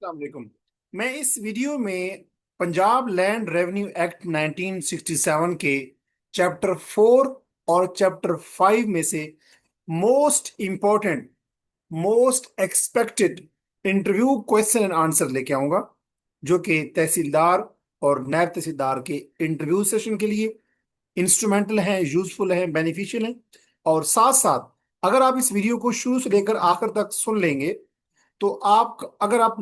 अस्सलाम वालेकुम। मैं इस वीडियो में पंजाब लैंड रेवेन्यू एक्ट 1967 के चैप्टर 4 और चैप्टर 5 में से most important, most expected interview question and answer लेके आऊंगा, जो कि तहसीलदार और नायब तहसीलदार के इंटरव्यू सेशन के लिए इंस्ट्रूमेंटल हैं, यूजफुल हैं, बेनिफिशियल हैं। और साथ साथ अगर आप इस वीडियो को शुरू से लेकर आखिर तक सुन लेंगे तो आप, अगर आप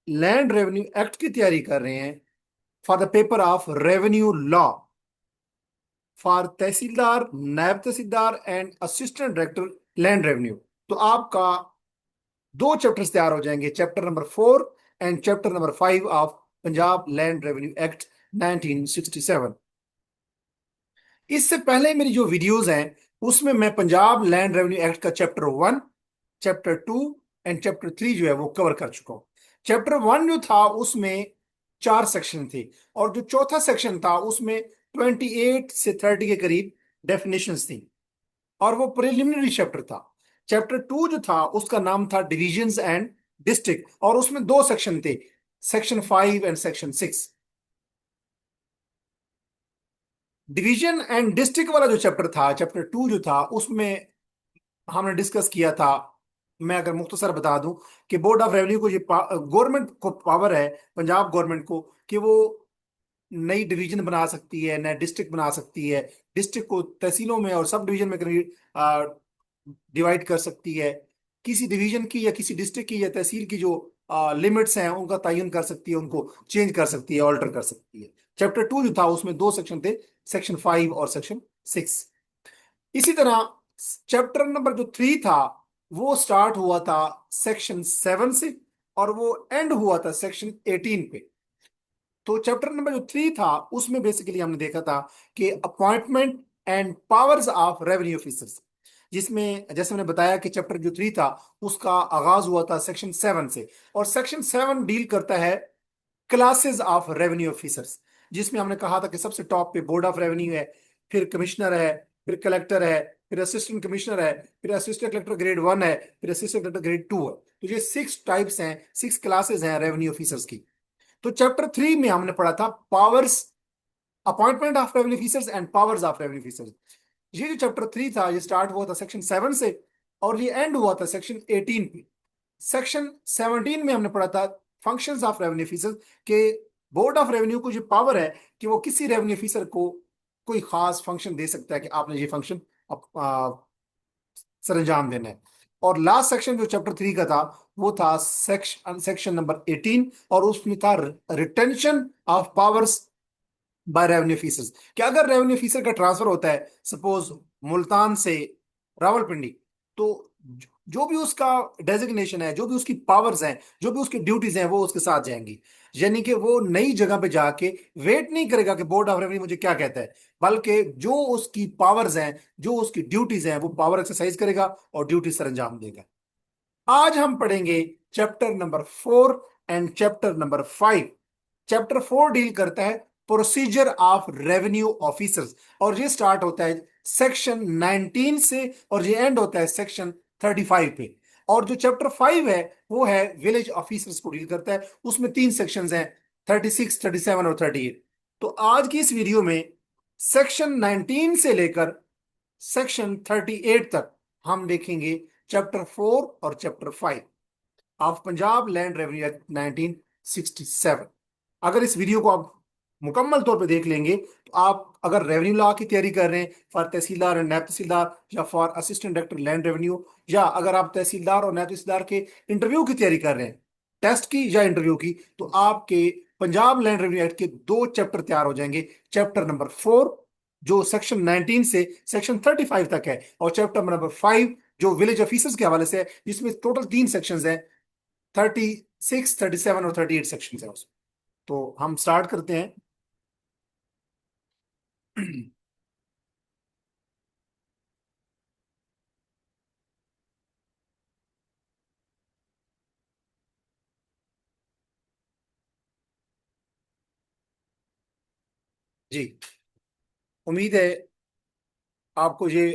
लैंड रेवेन्यू एक्ट की तैयारी कर रहे हैं for the paper of revenue law for tehsildar, naib tehsildar and assistant director land revenue, तो आपका दो चैप्टर्स तैयार हो जाएंगे, chapter number 4 and chapter number 5 of Punjab land revenue act 1967। इससे पहले मेरी जो वीडियोस हैं उसमें मैं पंजाब लैंड रेवेन्यू एक्ट का चैप्टर 1, चैप्टर 2 एंड चैप्टर 3 जो है वो कवर कर चुका हूं। चैप्टर 1 जो था उसमें 4 सेक्शन थे, और जो चौथा सेक्शन था उसमें 28 से 30 के करीब डेफिनेशंस थी, और वो प्रिलिमिनरी चैप्टर था। चैप्टर 2 जो था उसका नाम था डिविजन्स एंड डिस्ट्रिक्ट, और उसमें दो सेक्शन थे, section 5 and section 6। Division and district वाला जो चैप्टर था, चैप्टर 2 जो था, उसमें हमने डिस्कस किया था। मैं अगर मुख्तसर बता दूं कि बोर्ड ऑफ रेवेन्यू को ये गवर्नमेंट को पावर है, पंजाब गवर्नमेंट को, कि वो नई डिवीजन बना सकती है, नया डिस्ट्रिक्ट बना सकती है, डिस्ट्रिक्ट को तहसीलों में और सब डिवीजन में डिवाइड कर सकती है, किसी डिवीजन की या किसी डिस्ट्रिक्ट की या तहसील की जो लिमिट्स हैं उनका तयन कर सकती है, उनको चेंज कर सकती है, ऑल्टर कर सकती है। चैप्टर 2 जो था उसमें दो सेक्शन थे, सेक्शन 5 और सेक्शन 6। इसी तरह चैप्टर नंबर जो 3 था वो स्टार्ट हुआ था सेक्शन 7 से, और वो एंड हुआ था सेक्शन 18 पे। तो चैप्टर नंबर जो 3 था उसमें बेसिकली हमने देखा था कि appointment and powers of revenue officers, जिसमें जैसे मैंने बताया कि चैप्टर जो 3 था उसका आगाज हुआ था सेक्शन 7 से, और सेक्शन 7 डील करता है क्लासेस ऑफ रेवेन्यू ऑफिसर्स, जिसमें हमने कहा था कि सबसे टॉप पे बोर्ड ऑफ रेवेन्यू है, फिर कमिश्नर है, फिर कलेक्टर है, फिर असिस्टेंट कमिश्नर है, फिर असिस्टेंट कलेक्टर ग्रेड 1 है, फिर असिस्टेंट कलेक्टर ग्रेड 2 है। तो ये 6 टाइप्स हैं, 6 क्लासेस हैं रेवेन्यू ऑफिसर्स की। तो चैप्टर 3 में हमने पढ़ा था powers, appointment of revenue officers and powers of revenue officers. ये जो चैप्टर 3 था ये स्टार्ट हुआ था सेक्शन 7 से, और ये एंड हुआ था सेक्शन 18 पे। सेक्शन 17 में हमने पढ़ा था फंक्शंस ऑफ रेवेन्यू ऑफिसर्स, के बोर्ड ऑफ रेवेन्यू को जो पावर है कि वो किसी रेवेन्यू ऑफिसर को कोई खास फंक्शन दे सकता है कि आपने ये फंक्शन सर अंजाम देना है। और लास्ट सेक्शन जो चैप्टर 3 का था वो था सेक्शन नंबर 18, और उसमें था retention of powers by revenue officers, कि अगर रेवेन्यू ऑफिसर का ट्रांसफर होता है सपोज मुल्तान से रावलपिंडी, तो जो भी उसका डेजिग्नेशन है, जो भी उसकी पावर्स हैं, जो भी उसकी ड्यूटीज हैं, वो उसके साथ जाएंगी। यानी कि वो नई जगह पे जाके वेट नहीं करेगा कि बोर्ड ऑफ रेवेन्यू मुझे क्या कहता है, बल्कि जो उसकी पावर्स हैं, जो उसकी ड्यूटीज हैं, वो पावर एक्सरसाइज करेगा और ड्यूटी सर अंजाम देगा। आज हम पढ़ेंगे chapter number 4 and chapter number 5। Chapter 4 deal करता है प्रोसीजर ऑफ रेवेन्यू ऑफिसर्स, और ये स्टार्ट होता है सेक्शन 19 से और ये एंड होता है सेक्शन 35 पे। और जो चैप्टर 5 है वो है विलेज ऑफिसर्स को डील करता है, उसमें 3 सेक्शंस हैं, 36, 37 और 38। तो आज की इस वीडियो में सेक्शन 19 से लेकर सेक्शन 38 तक हम देखेंगे चैप्टर 4 और chapter 5 of Punjab land revenue act 1967। अगर इस वीडियो को आप मुकम्मल तौर पे देख लेंगे तो आप अगर रेवेन्यू लॉ की तैयारी कर रहे हैं फॉर तहसीलदार और नायब तहसीलदार, या for assistant director land revenue, या अगर आप तहसीलदार और नायब तहसीलदार के इंटरव्यू की तैयारी कर रहे हैं, टेस्ट की या इंटरव्यू की, तो आपके पंजाब लैंड रेवेन्यू एक्ट के दो चैप्टर तैयार हो जाएंगे। चैप्टर नंबर 4 जो सेक्शन 19 से सेक्शन 35 तक है, और चैप्टर नंबर 5 जो विलेज ऑफिसर्स के हवाले से है, जिसमें टोटल 3 सेक्शंस हैं, 36, 37 और 38 सेक्शन है उसमें। तो हम स्टार्ट करते हैं। जी, उम्मीद है आपको ये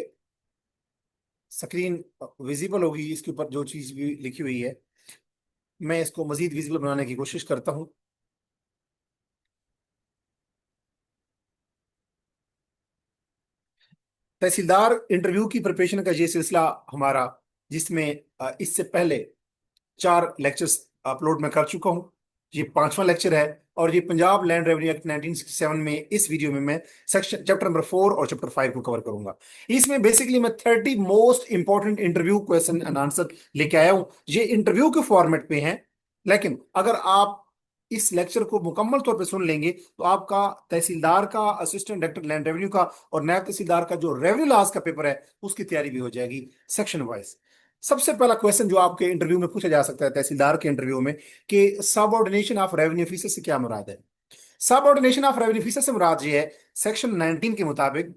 स्क्रीन विजिबल होगी, इसके ऊपर जो चीज भी लिखी हुई है। मैं इसको मजीद विजिबल बनाने की कोशिश करता हूँ। तहसीलदार इंटरव्यू की प्रिपरेशन का ये सिलसिला हमारा, जिसमें इससे पहले 4 लेक्चर्स अपलोड मैं कर चुका हूँ। ये 5वां लेक्चर है। और ये पंजाब लैंड रेवेन्यू एक्ट 1967 में, इस वीडियो में मैं सेक्शन चैप्टर नंबर 4 और चैप्टर 5 को कवर करूंगा। इसमें बेसिकली मैं 30 most important interview question and answer लेके आया हूँ। ये इंटरव्यू के फॉर्मेट पे हैं, लेकिन अगर आप इस लेक्चर को मुकम्मल तौर पे सुन लेंगे तो आपका तहसीलदार का, असिस्टेंट डायरेक्टर लैंड रेवेन्यू का और नायब तहसीलदार का जो रेवेन्यू लॉज का पेपर है उसकी तैयारी भी हो जाएगी सेक्शन वाइज। सबसे पहला क्वेश्चन जो आपके इंटरव्यू में पूछा जा सकता है, तहसीलदार के इंटरव्यू में, कि सबऑर्डिनेशन ऑफ रेवेन्यू ऑफिसर से क्या मुराद है। सबऑर्डिनेशन ऑफ रेवेन्यू ऑफिसर से मुराद ये है सेक्शन 19 के मुताबिक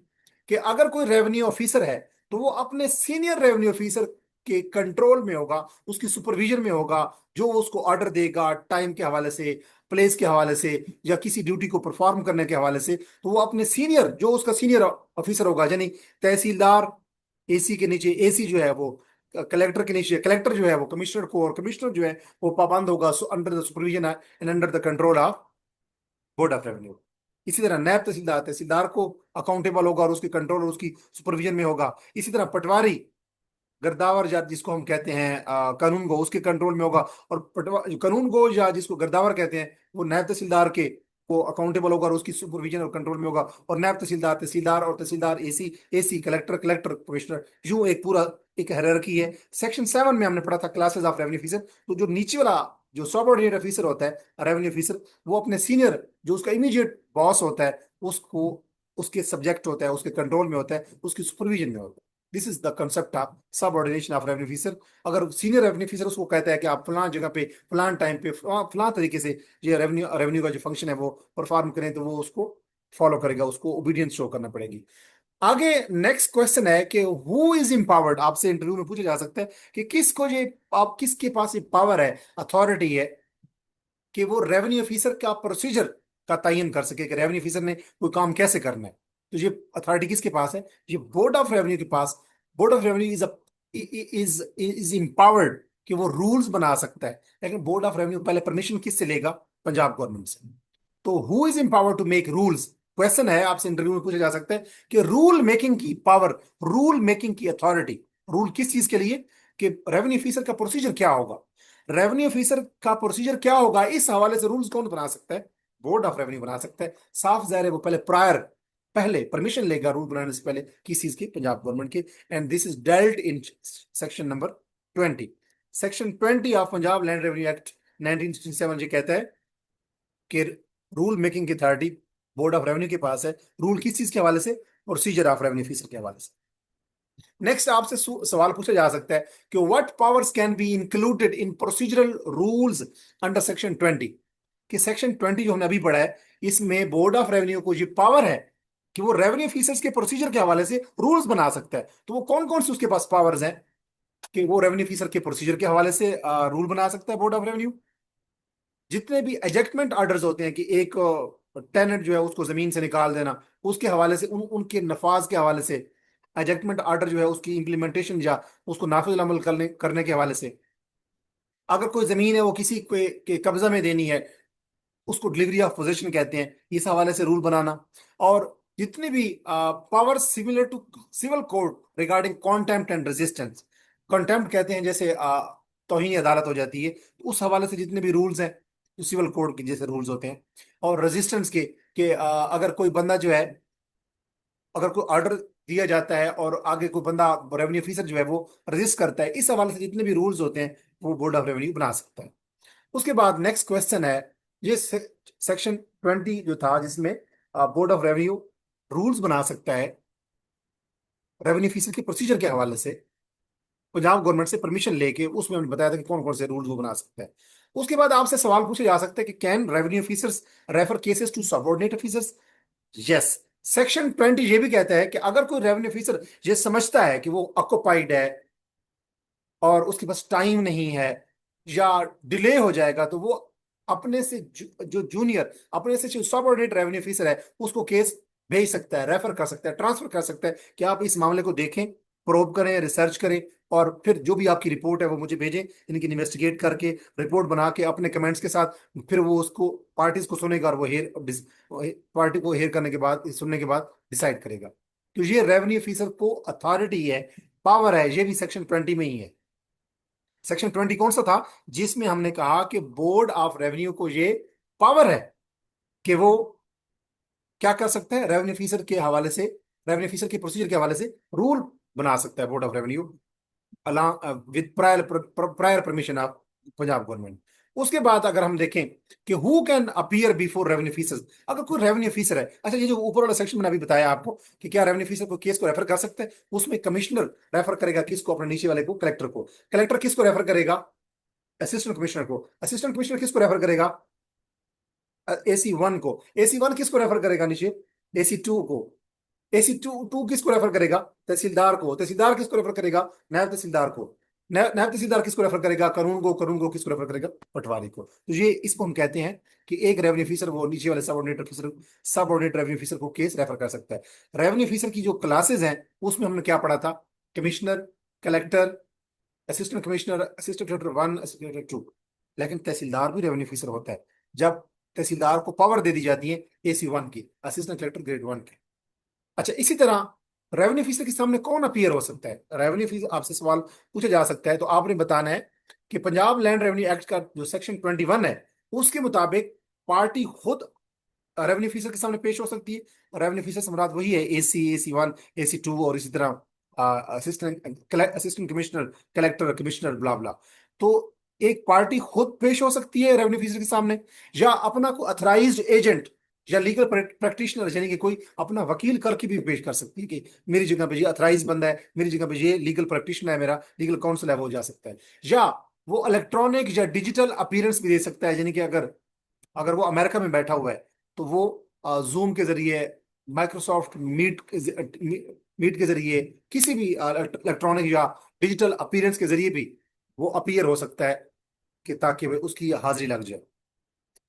कि अगर कोई रेवेन्यू ऑफिसर है तो वो अपने सीनियर रेवेन्यू ऑफिसर के कंट्रोल में होगा, उसकी सुपरविजन में होगा। जो उसको ऑर्डर देगा टाइम के हवाले से, प्लेस के हवाले से, या किसी ड्यूटी को परफॉर्म करने के हवाले से, तो वो अपने सीनियर, जो उसका सीनियर ऑफिसर होगा, यानी तहसीलदार एसी के नीचे एसी जो है वो कलेक्टर के नीचे, कलेक्टर जो है वो कमिश्नर को, और कमिश्नर जो है वो पाबंद होगा under the supervision and under the control of board of revenue. इसी तरह नायब तहसीलदार तहसीलदार को अकाउंटेबल होगा और उसकी कंट्रोल और उसकी सुपरविजन में होगा। इसी तरह पटवारी, गर्दावर जात जिसको हम कहते हैं, कानून गो, उसके कंट्रोल में होगा। और कानून गो या जिसको गर्दावर कहते हैं, वो नायब तहसीलदार के को अकाउंटेबल होगा और उसकी सुपरविजन और कंट्रोल में होगा। और नायब तहसीलदार तहसीलदार और tehsildar AC AC collector collector commissioner, यूं एक पूरा एक हायरार्की है। सेक्शन 7 में हमने पढ़ा था क्लासेस ऑफ रेवेन्यू ऑफिसर। तो जो नीचे वाला जो सबऑर्डिनेट ऑफिसर होता है रेवेन्यू ऑफिसर, वो अपने सीनियर, जो उसका इमीडिएट बॉस होता है, उसको, उसके सब्जेक्ट होता है, उसके कंट्रोल में होता है, उसकी सुपरविजन में होता है। This is the concept of subordination of revenue officer. अगर सीनियर रेवेन्यू ऑफिसर उसको कहता है कि आप फलां जगह पे फलां टाइम पे फलां तरीके से ये रेवेन्यू रेवेन्यू का जो फंक्शन है वो परफॉर्म करें, तो वो उसको फॉलो करेगा, उसको ओबीडियंस शो करना पड़ेगी। आगे नेक्स्ट क्वेश्चन है कि हु इज एम्पावर्ड, आपसे इंटरव्यू में पूछा जा सकता है कि किसको ये, आप किसके पास ये पावर है, अथॉरिटी है कि वो रेवेन्यू ऑफिसर का प्रोसीजर का तयन कर सके कि रेवेन्यू ऑफिसर ने कोई काम कैसे करना है। तो ये अथॉरिटी किसके पास है? ये बोर्ड ऑफ रेवेन्यू के पास। Board of revenue is is empowered कि वो रूल्स बना सकता है। लेकिन बोर्ड ऑफ रेवेन्यू पहले परमिशन किससे लेगा? पंजाब गवर्नमेंट से। तो who is empowered to make rules, question है, आपसे इंटरव्यू में पूछा जा सकता है कि रूल मेकिंग की पावर, रूल मेकिंग की अथॉरिटी, रूल किस चीज के लिए, कि रेवेन्यू ऑफिसर का प्रोसीजर क्या होगा। रेवेन्यू ऑफिसर का प्रोसीजर क्या होगा, इस हवाले से रूल्स कौन बना सकता है? बोर्ड ऑफ रेवेन्यू बना सकता है। साफ जाहिर है वो पहले प्रायर, पहले परमिशन लेगा रूल बनाने से पहले किस चीज की? पंजाब गवर्नमेंट के। And this is dealt in section number 20। Section 20 of Punjab land revenue act 1967 ये कहता है कि रूल मेकिंग की अथॉरिटी बोर्ड ऑफ रेवेन्यू के पास है। रूल किस चीज के हवाले से? प्रोसीजर ऑफ रेवेन्यू ऑफिसर के हवाले से। नेक्स्ट आपसे सवाल पूछा जा सकता है कि what powers can be included in procedural rules under section 20। कि सेक्शन 20 जो हमने अभी पढ़ा है, इसमें बोर्ड ऑफ रेवेन्यू को ये पावर है कि वो रेवेन्यू ऑफिसर्स के प्रोसीजर के हवाले से रूल्स बना सकता है। तो वो कौन कौन से उसके पास पावर्स हैं कि वो रेवेन्यू ऑफिसर के प्रोसीजर के हवाले से रूल बना सकता है बोर्ड ऑफ रेवेन्यू? जितने भी एजेक्टमेंट ऑर्डर्स होते हैं कि एक टेनेंट जो है उसको जमीन से निकाल देना, उसके हवाले से, उनके नफाज के हवाले से, एजेक्टमेंट ऑर्डर जो है उसकी इंप्लीमेंटेशन या उसको नाफिज अमल करने करने के हवाले से, अगर कोई जमीन है वो किसी के कब्जा में देनी है, उसको डिलीवरी ऑफ पोजेशन कहते हैं, इस हवाले से रूल बनाना। और जितने भी power similar to civil code regarding contempt and resistance, contempt कहते हैं जैसे तौहीन अदालत हो जाती है, तो उस हवाले से जितने भी रूल्स हैं जो सिविल कोड के जैसे रूल्स होते हैं। और रेजिस्टेंस के अगर कोई बंदा जो है, अगर कोई ऑर्डर दिया जाता है और आगे कोई बंदा रेवेन्यू ऑफिसर जो है वो रजिस्ट करता है, इस हवाले से जितने भी रूल्स होते हैं वो बोर्ड ऑफ रेवेन्यू बना सकता है। उसके बाद नेक्स्ट क्वेश्चन है, ये सेक्शन 20 जो था जिसमें बोर्ड ऑफ रेवेन्यू रूल्स बना सकता है रेवेन्यू ऑफिसर के प्रोसीजर के हवाले से, पंजाब गवर्नमेंट से परमिशन लेके, उसमें हमने बताया था कि कौन कौन से रूल्स वो बना सकता है। उसके बाद आपसे सवाल पूछे जा सकते हैं कि can revenue officers refer cases to subordinate officers? Yes. Section 20 ये भी कहता है कि अगर कोई रेवेन्यू ऑफिसर ये समझता है कि वो ऑक्युपाइड है और उसके पास टाइम नहीं है या डिले हो जाएगा, तो वो अपने से जो जूनियर, अपने से जो सबऑर्डिनेट रेवेन्यू ऑफिसर है उसको केस भेज सकता है, रेफर कर सकता है, ट्रांसफर कर सकता है कि आप इस मामले को देखें, प्रोब करें, रिसर्च करें, और फिर जो भी आपकी रिपोर्ट है वो मुझे भेजें, इनकी इन्वेस्टिगेट करके रिपोर्ट बना के अपने कमेंट्स के साथ, फिर वो उसको पार्टीज को सुनेगा और वो पार्टी को हेयर करने के बाद, सुनने के बाद डिसाइड करेगा। तो ये रेवेन्यू ऑफिसर को अथॉरिटी है, पावर है, ये भी सेक्शन 20 में ही है। सेक्शन 20 कौन सा था? जिसमें हमने कहा कि बोर्ड ऑफ रेवेन्यू को ये पावर है कि वो क्या कर सकते हैं, रेवेन्यू ऑफिसर के हवाले से, रेवेन्यू ऑफिसर के प्रोसीजर के हवाले से रूल बना सकता है board of revenue, with prior prior permission of Punjab government. उसके बाद अगर हम देखें कि who can appear before revenue officers, अगर कोई रेवेन्यू ऑफिसर है, अच्छा ये जो ऊपर वाला सेक्शन मैंने अभी बताया आपको कि क्या रेवेन्यू ऑफिसर को केस को रेफर कर सकते हैं, उसमें कमिश्नर रेफर करेगा किसको, अपने नीचे वाले को, कलेक्टर को। कलेक्टर किसको रेफर करेगा? असिस्टेंट कमिश्नर को। असिस्टेंट कमिश्नर किसको रेफर करेगा? AC 1 को। AC 1 किसको रेफर करेगा नीचे? AC 2 को। AC 2 टू किसको रेफर करेगा? तहसीलदार को। तहसीलदार किसको रेफर करेगा? नायब तहसीलदार को। नायब तहसीलदार किसको रेफर करेगा? कानून को। कानून को किसको रेफर करेगा? पटवारी को। तो ये इसको हम कहते हैं कि एक रेवेन्यू ऑफिसर वो नीचे वाले सबऑर्डिनेट रेवेन्यू ऑफिसर को केस रेफर कर सकता है। रेवेन्यू ऑफिसर की जो क्लासेस हैं उसमें हमने क्या पढ़ा था? Commissioner, collector, assistant commissioner, assistant collector 1, assistant collector 2। लेकिन तहसीलदार भी रेवेन्यू ऑफिसर होता है, जब तहसीलदार को पावर दे दी जाती है AC 1 की, असिस्टेंट कलेक्टर ग्रेड 1 की। अच्छा, इसी तरह रेवेन्यू ऑफिसर के सामने कौन अपीयर हो सकता है? रेवेन्यू ऑफिसर आपसे सवाल पूछा जा सकता है, तो आपने बताना है कि पंजाब लैंड रेवेन्यू एक्ट का जो सेक्शन 21 है उसके मुताबिक पार्टी खुद रेवेन्यू ऑफिसर के सामने पेश हो सकती है। रेवेन्यू ऑफिसर से मुराद वही है AC 1, AC 2 और इसी तरह असिस्टेंट कमिश्नर, कलेक्टर, कमिश्नर, ब्ला ब्ला। तो एक पार्टी खुद पेश हो सकती है रेवेन्यू ऑफिसर के सामने, या अपना कोई अथराइज्ड एजेंट या लीगल प्रैक्टिशनर यानी कि कोई अपना वकील करके भी पेश कर सकती है कि मेरी जगह पे ये अथराइज बंदा है, मेरी जगह पे ये लीगल प्रैक्टिशनर है, मेरा लीगल काउंसिल है, वो जा सकता है। या वो इलेक्ट्रॉनिक या डिजिटल अपीयरेंस भी दे सकता है, यानी कि अगर अगर वो अमेरिका में बैठा हुआ है तो वो जूम के जरिए, माइक्रोसॉफ्ट मीट के जरिए, किसी भी इलेक्ट्रॉनिक या डिजिटल अपीयरेंस के जरिए भी वो अपीयर हो सकता है कि ताकि उसकी हाजिरी लग जाए।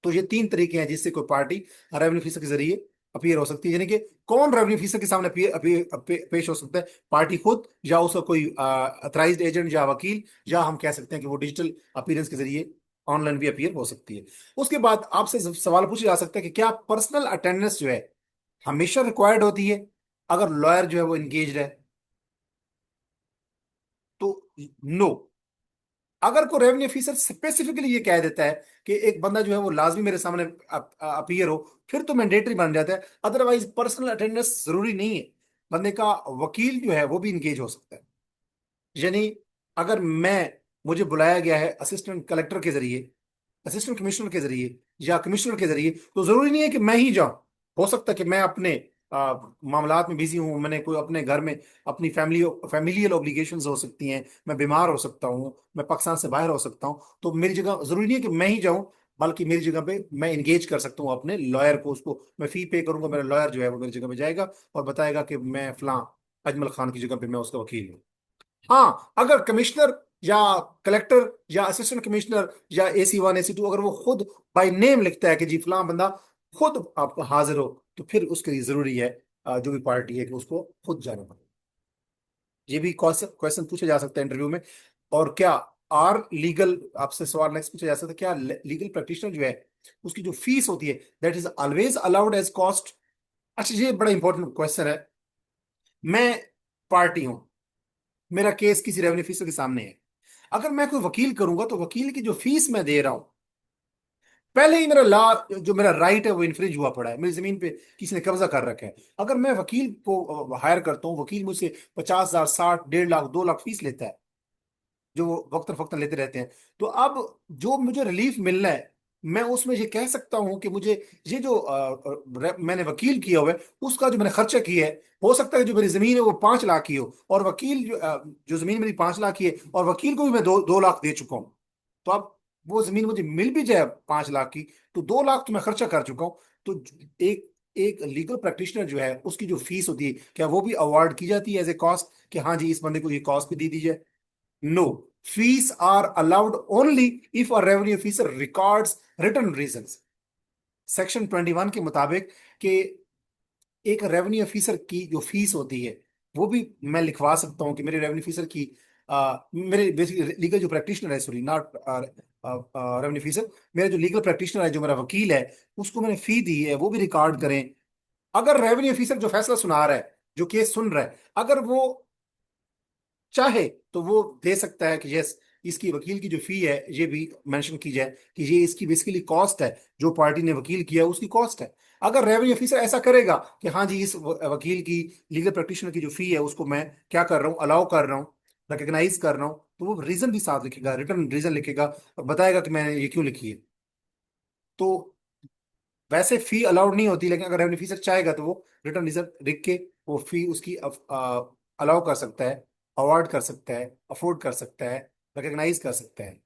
तो ये तीन तरीके हैं जिससे कोई पार्टी रेवेन्यू ऑफिसर के जरिए अपीयर हो सकती है। यानी कि कौन रेवेन्यू ऑफिसर के सामने पेश हो सकता है? पार्टी खुद, या उसका कोई अथराइज्ड एजेंट या वकील, या हम कह सकते हैं कि वो डिजिटल अपीयरेंस के जरिए ऑनलाइन भी अपीयर हो सकती है। उसके बाद आपसे सवाल पूछा जा सकता है कि क्या पर्सनल अटेंडेंस जो है हमेशा रिक्वायर्ड होती है अगर लॉयर जो है वो इंगेज है? तो नो। अगर कोई रेवेन्यू ऑफिसर स्पेसिफिकली ये कह देता है कि एक बंदा जो है वो लाजमी मेरे सामने अपीयर हो, फिर तो मैंडेटरी बन जाता है। अदरवाइज पर्सनल अटेंडेंस जरूरी नहीं है, बंदे का वकील जो है वो भी इंगेज हो सकता है। यानी अगर मुझे बुलाया गया है असिस्टेंट कलेक्टर के जरिए, असिस्टेंट कमिश्नर के जरिए या कमिश्नर के जरिए, तो जरूरी नहीं है कि मैं ही जाऊं। हो सकता है कि मैं अपने मामलात में बिजी हूं, मैंने कोई अपने घर में अपनी फैमिलियल ऑब्लिगेशंस हो सकती हैं, मैं बीमार हो सकता हूं, मैं पाकिस्तान से बाहर हो सकता हूं। तो मेरी जगह जरूरी नहीं है कि मैं ही जाऊं, बल्कि मेरी जगह पे मैं इंगेज कर सकता हूं अपने लॉयर को, उसको मैं फी पे करूंगा, मेरा लॉयर जो है वो मेरी जगह पे जाएगा और बताएगा कि मैं फलां अजमल खान की जगह पे मैं उसका वकील हूँ। हाँ, अगर कमिश्नर या कलेक्टर या असिस्टेंट कमिश्नर या AC 1, AC 2 अगर वो खुद बाय नेम लिखता है कि जी फलां बंदा खुद आप हाजिर हो, तो फिर उसके लिए जरूरी है जो भी पार्टी है कि उसको खुद जाना पड़े। ये भी क्वेश्चन क्वेश्चन पूछे जा सकते हैं इंटरव्यू में। और क्या आर लीगल, आपसे सवाल नेक्स्ट पूछा जा सकता है, क्या लीगल प्रैक्टिशनर जो है उसकी जो फीस होती है that is always allowed as cost? अच्छा, ये बड़ा इंपॉर्टेंट क्वेश्चन है। मैं पार्टी हूं, मेरा केस किसी रेवेन्यू ऑफिसर के सामने है। अगर मैं कोई वकील करूंगा तो वकील की जो फीस मैं दे रहा हूं, पहले ही मेरा लॉ, जो मेरा राइट है वो इन्फ्रिंज हुआ पड़ा है, मेरी जमीन पे किसी ने कब्जा कर रखा है। अगर मैं वकील को हायर करता हूँ, वकील मुझसे 50,000, 60, 1.5 लाख, 2 लाख फीस लेता है, जो वो वक्तन फक्तन लेते रहते हैं। तो अब जो मुझे रिलीफ मिलना है, मैं उसमें ये कह सकता हूं कि मुझे ये जो मैंने वकील किया हुआ है उसका जो मैंने खर्चा किया है, हो सकता है जो मेरी जमीन है वो 5 लाख की हो, और वकील जो जमीन मेरी 5 लाख की है और वकील को भी मैं 2 लाख दे चुका हूँ। तो अब वो जमीन मुझे मिल भी जाए 5 लाख की, तो 2 लाख तो मैं खर्चा कर चुका हूँ। तो एक एक लीगल प्रैक्टिशनर जो है उसकी जो फीस होती है, क्या वो भी अवार्ड की जाती है एज ए कॉस्ट कि हाँ जी इस बंदे को ये कॉस्ट भी दी जाए? No, fees are allowed only if a revenue officer records written reasons. Section 21 के मुताबिक कि एक रेवेन्यू ऑफिसर की जो फीस होती है वो भी मैं लिखवा सकता हूँ कि मेरे रेवेन्यू ऑफिसर की मेरे बेसिकली लीगल जो प्रैक्टिशनर है, सॉरी नॉट रेवेन्यू ऑफिसर, मेरे जो लीगल प्रैक्टिशनर है, जो मेरा वकील है, उसको मैंने फी दी है, वो भी रिकॉर्ड करें। अगर रेवेन्यू ऑफिसर जो फैसला सुना रहा है, जो केस सुन रहा है, अगर वो चाहे तो वो दे सकता है कि यस, इसकी वकील की जो फी है ये भी मेंशन की जाए कि ये इसकी बेसिकली कॉस्ट है, जो पार्टी ने वकील किया उसकी कॉस्ट है। अगर रेवेन्यू ऑफिसर ऐसा करेगा कि हाँ जी, इस वकील की, लीगल प्रैक्टिशनर की जो फी है उसको मैं क्या कर रहा हूँ, अलाउ कर रहा हूँ, रिकग्नाइज कर रहा हूँ, तो वो रीजन भी साथ लिखेगा, रिटर्न रीजन लिखेगा और बताएगा कि मैंने ये क्यों लिखी है। तो वैसे फी अलाउड नहीं होती, लेकिन अगर रेवेन्यू ऑफिसर चाहेगा तो वो रिटर्न रीजन लिख के वो फी उसकी अलाउ कर सकता है, अवॉर्ड कर सकता है, अफोर्ड कर सकता है, रिकग्नाइज कर सकता है।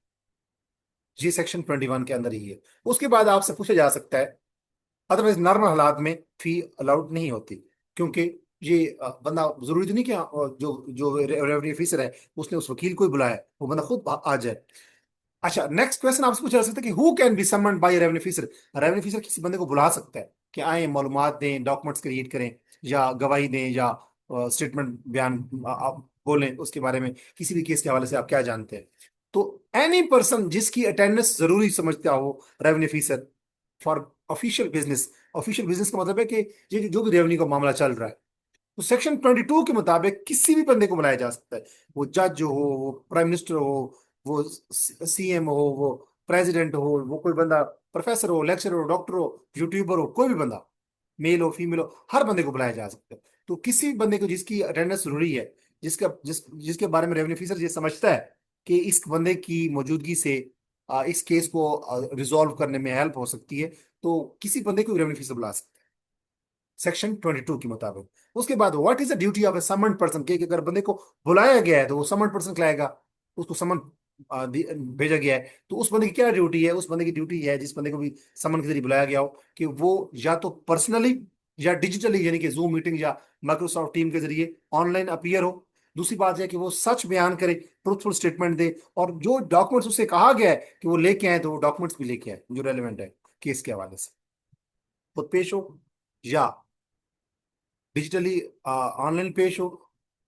जी सेक्शन 21 के अंदर ही है। उसके बाद आपसे पूछा जा सकता है, अदरवाइज नॉर्मल हालात में फी अलाउड नहीं होती, क्योंकि ये बंदा जरूरी तो नहीं कि जो जो रेवेन्यू ऑफिसर है उसने उस वकील को ही बुलाया, वो बंदा खुद आ जाए। अच्छा, नेक्स्ट क्वेश्चन आपसे पूछा जा सकता है कि who can be summoned by revenue officer. Revenue officer किसी बंदे को बुला सकता है कि आए मालूमात दें, डॉक्यूमेंट्स क्रिएट करें, या गवाही दें, या स्टेटमेंट बयान आप बोलें उसके बारे में, किसी भी केस के हवाले से आप क्या जानते हैं। तो एनी पर्सन जिसकी अटेंडेंस जरूरी समझता हो revenue officer for official business. Official business का मतलब है कि ये जो भी रेवेन्यू का मामला चल रहा है, तो सेक्शन 22 के मुताबिक किसी भी बंदे को बुलाया जा सकता है। वो जज हो, वो प्राइम मिनिस्टर हो, वो सीएम हो, वो प्रेसिडेंट हो, वो कोई बंदा प्रोफेसर हो, लेक्चरर हो, डॉक्टर हो, यूट्यूबर हो, कोई भी बंदा, मेल हो फीमेल हो, हर बंदे को बुलाया जा सकता है। तो किसी भी बंदे को जिसकी अटेंडेंस जरूरी है, जिसके बारे में रेवेन्यू ऑफिसर ये समझता है कि इस बंदे की मौजूदगी से इस केस को रिजॉल्व करने में हेल्प हो सकती है, तो किसी बंदे को रेवेन्यू ऑफिसर बुला सकता है सेक्शन 22 के मुताबिक। उसके बाद what is the duty of a summon person, कि अगर बंदे को बुलाया गया है तो वो समन पर्सन कहलाएगा, उसको समन भेजा गया है, तो उस बंदे की क्या ड्यूटी है। उस बंदे की ड्यूटी है, जिस बंदे को भी समन के जरिए बुलाया गया हो, कि वो या तो पर्सनली या डिजिटली, यानी कि जूम मीटिंग या माइक्रोसॉफ्ट टीम के जरिए ऑनलाइन अपीयर हो। दूसरी बात है कि वो सच बयान करे, ट्रूथफुल स्टेटमेंट दे, और जो डॉक्यूमेंट्स उससे कहा गया है कि वो लेके आए, तो वो डॉक्यूमेंट्स भी लेके आए जो रेलिवेंट है केस के हवाले से, खुद पेश हो या डिजिटली ऑनलाइन पेश हो,